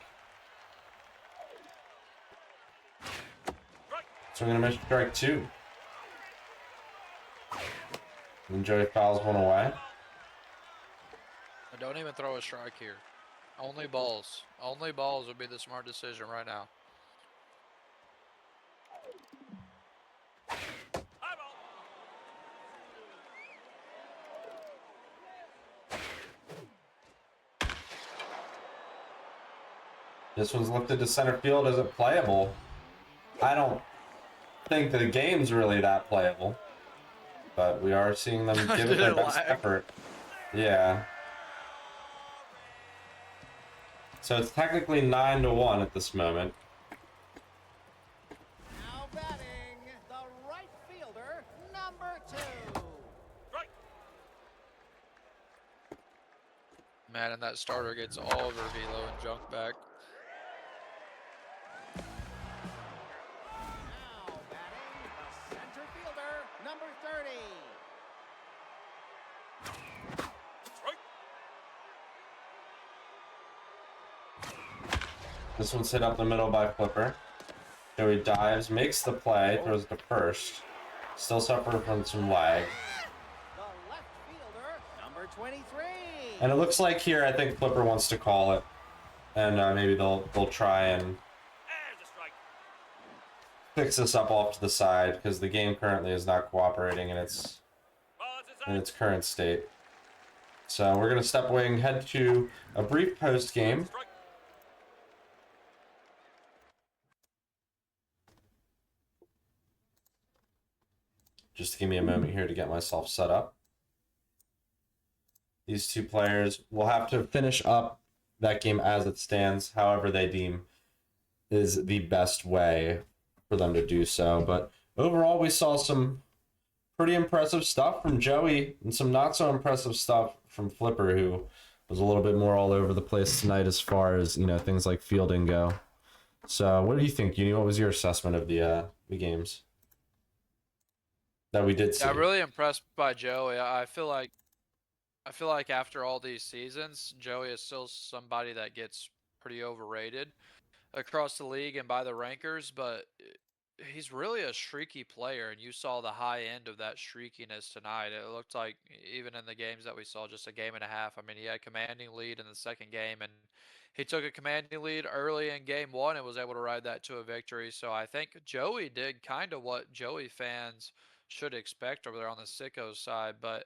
So we're going to miss strike 2. And Joey fouls one away. Don't even throw a strike here. Only balls. Only balls would be the smart decision right now. This one's lifted to center field. Is it playable? I don't think the game's really that playable. But we are seeing them give it their best effort. Yeah. So it's technically 9-1 at this moment. Now batting, the right fielder, number 2. Man, and that starter gets all of her velo and junk back. Now batting, the center fielder, number 30. This one's hit up the middle by Flipper. Joey dives, makes the play, throws it to first. Still suffering from some lag. The left fielder, number 23. And it looks like here, I think Flipper wants to call it. And maybe they'll try and fix this up off to the side, because the game currently is not cooperating in its current state. So we're going to step away and head to a brief post game. Just give me a moment here to get myself set up. These two players will have to finish up that game as it stands, however they deem is the best way for them to do so. But overall, we saw some pretty impressive stuff from Joey and some not so impressive stuff from Flipper, who was a little bit more all over the place tonight as far as, you know, things like fielding go. So what do you think, Uni? What was your assessment of the games that we did see? Yeah, I'm really impressed by Joey. I feel like after all these seasons, Joey is still somebody that gets pretty overrated across the league and by the rankers, but he's really a streaky player, and you saw the high end of that streakiness tonight. It looked like even in the games that we saw, just a game and a half, I mean, he had a commanding lead in the second game, and he took a commanding lead early in game 1 and was able to ride that to a victory. So I think Joey did kind of what Joey fans should expect over there on the Sickos side, but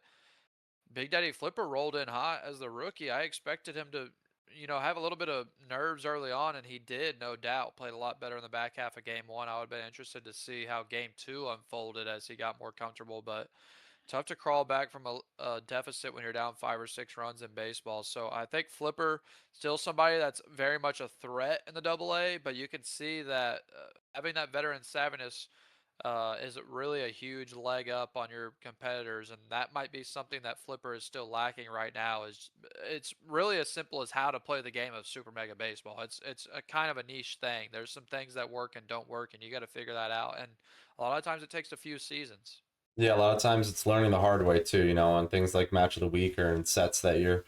Big Daddy Flipper rolled in hot as the rookie. I expected him to, you know, have a little bit of nerves early on, and he did, no doubt. Played a lot better in the back half of game 1. I would have been interested to see how game 2 unfolded as he got more comfortable, but tough to crawl back from a deficit when you're down 5 or 6 runs in baseball. So I think Flipper still somebody that's very much a threat in the AA, but you can see that having that veteran savviness is really a huge leg up on your competitors, and that might be something that Flipper is still lacking right now. Is it's really as simple as how to play the game of Super Mega Baseball. It's a kind of a niche thing. There's some things that work and don't work, and you got to figure that out. And a lot of times it takes a few seasons. Yeah, a lot of times it's learning the hard way too, on things like match of the week or in sets that you're,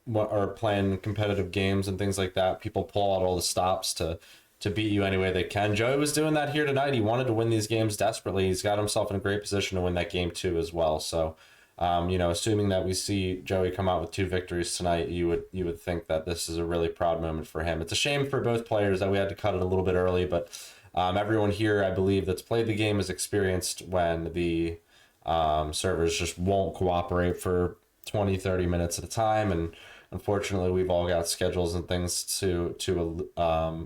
are playing competitive games and things like that. People pull out all the stops to beat you any way they can. Joey was doing that here tonight. He wanted to win these games desperately. He's got himself in a great position to win that game too as well. So, assuming that we see Joey come out with 2 victories tonight, you would think that this is a really proud moment for him. It's a shame for both players that we had to cut it a little bit early, but everyone here, I believe, that's played the game is experienced when the servers just won't cooperate for 20, 30 minutes at a time. And unfortunately, we've all got schedules and things to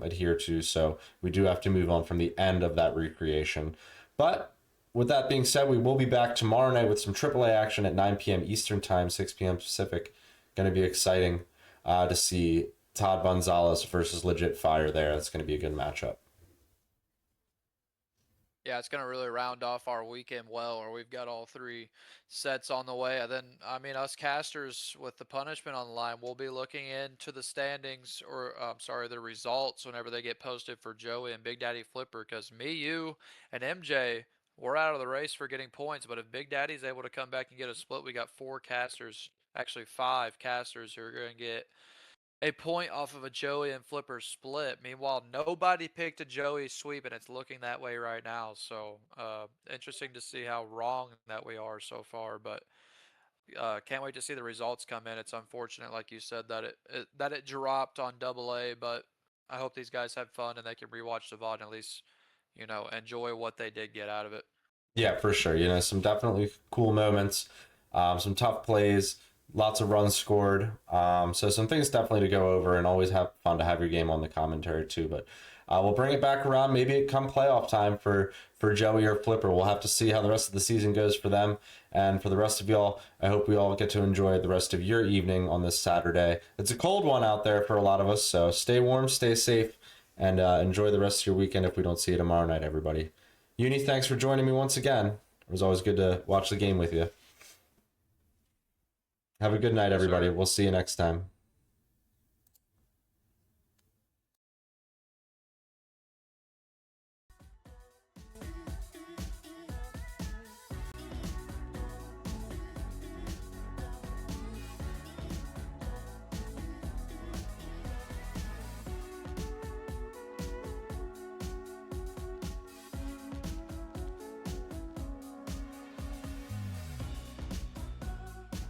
adhere to. So we do have to move on from the end of that recreation. But with that being said, we will be back tomorrow night with some AAA action at 9 p.m. Eastern Time, 6 p.m. Pacific. Going to be exciting to see Todd Gonzalez versus Legit Fire there. That's going to be a good matchup. Yeah, it's going to really round off our weekend well, where we've got all 3 sets on the way. And then, us casters with the punishment on the line, we'll be looking into the standings, or the results whenever they get posted for Joey and Big Daddy Flipper, because me, you, and MJ, we're out of the race for getting points. But if Big Daddy's able to come back and get a split, we got 4 casters, actually 5 casters, who are going to get a point off of a Joey and Flipper split. Meanwhile, nobody picked a Joey sweep, and it's looking that way right now. So, interesting to see how wrong that we are so far. But can't wait to see the results come in. It's unfortunate, like you said, that it dropped on AA. But I hope these guys have fun and they can rewatch the VOD and at least, enjoy what they did get out of it. Yeah, for sure. Some definitely cool moments, some tough plays, lots of runs scored. So some things definitely to go over, and always have fun to have your game on the commentary too. But we'll bring it back around maybe come playoff time for Joey or Flipper. We'll have to see how the rest of the season goes for them. And for the rest of y'all, I hope we all get to enjoy the rest of your evening on this Saturday. It's a cold one out there for a lot of us, so stay warm, stay safe, and enjoy the rest of your weekend if we don't see you tomorrow night, everybody. Uni, thanks for joining me once again. It was always good to watch the game with you. Have a good night, everybody. We'll see you next time.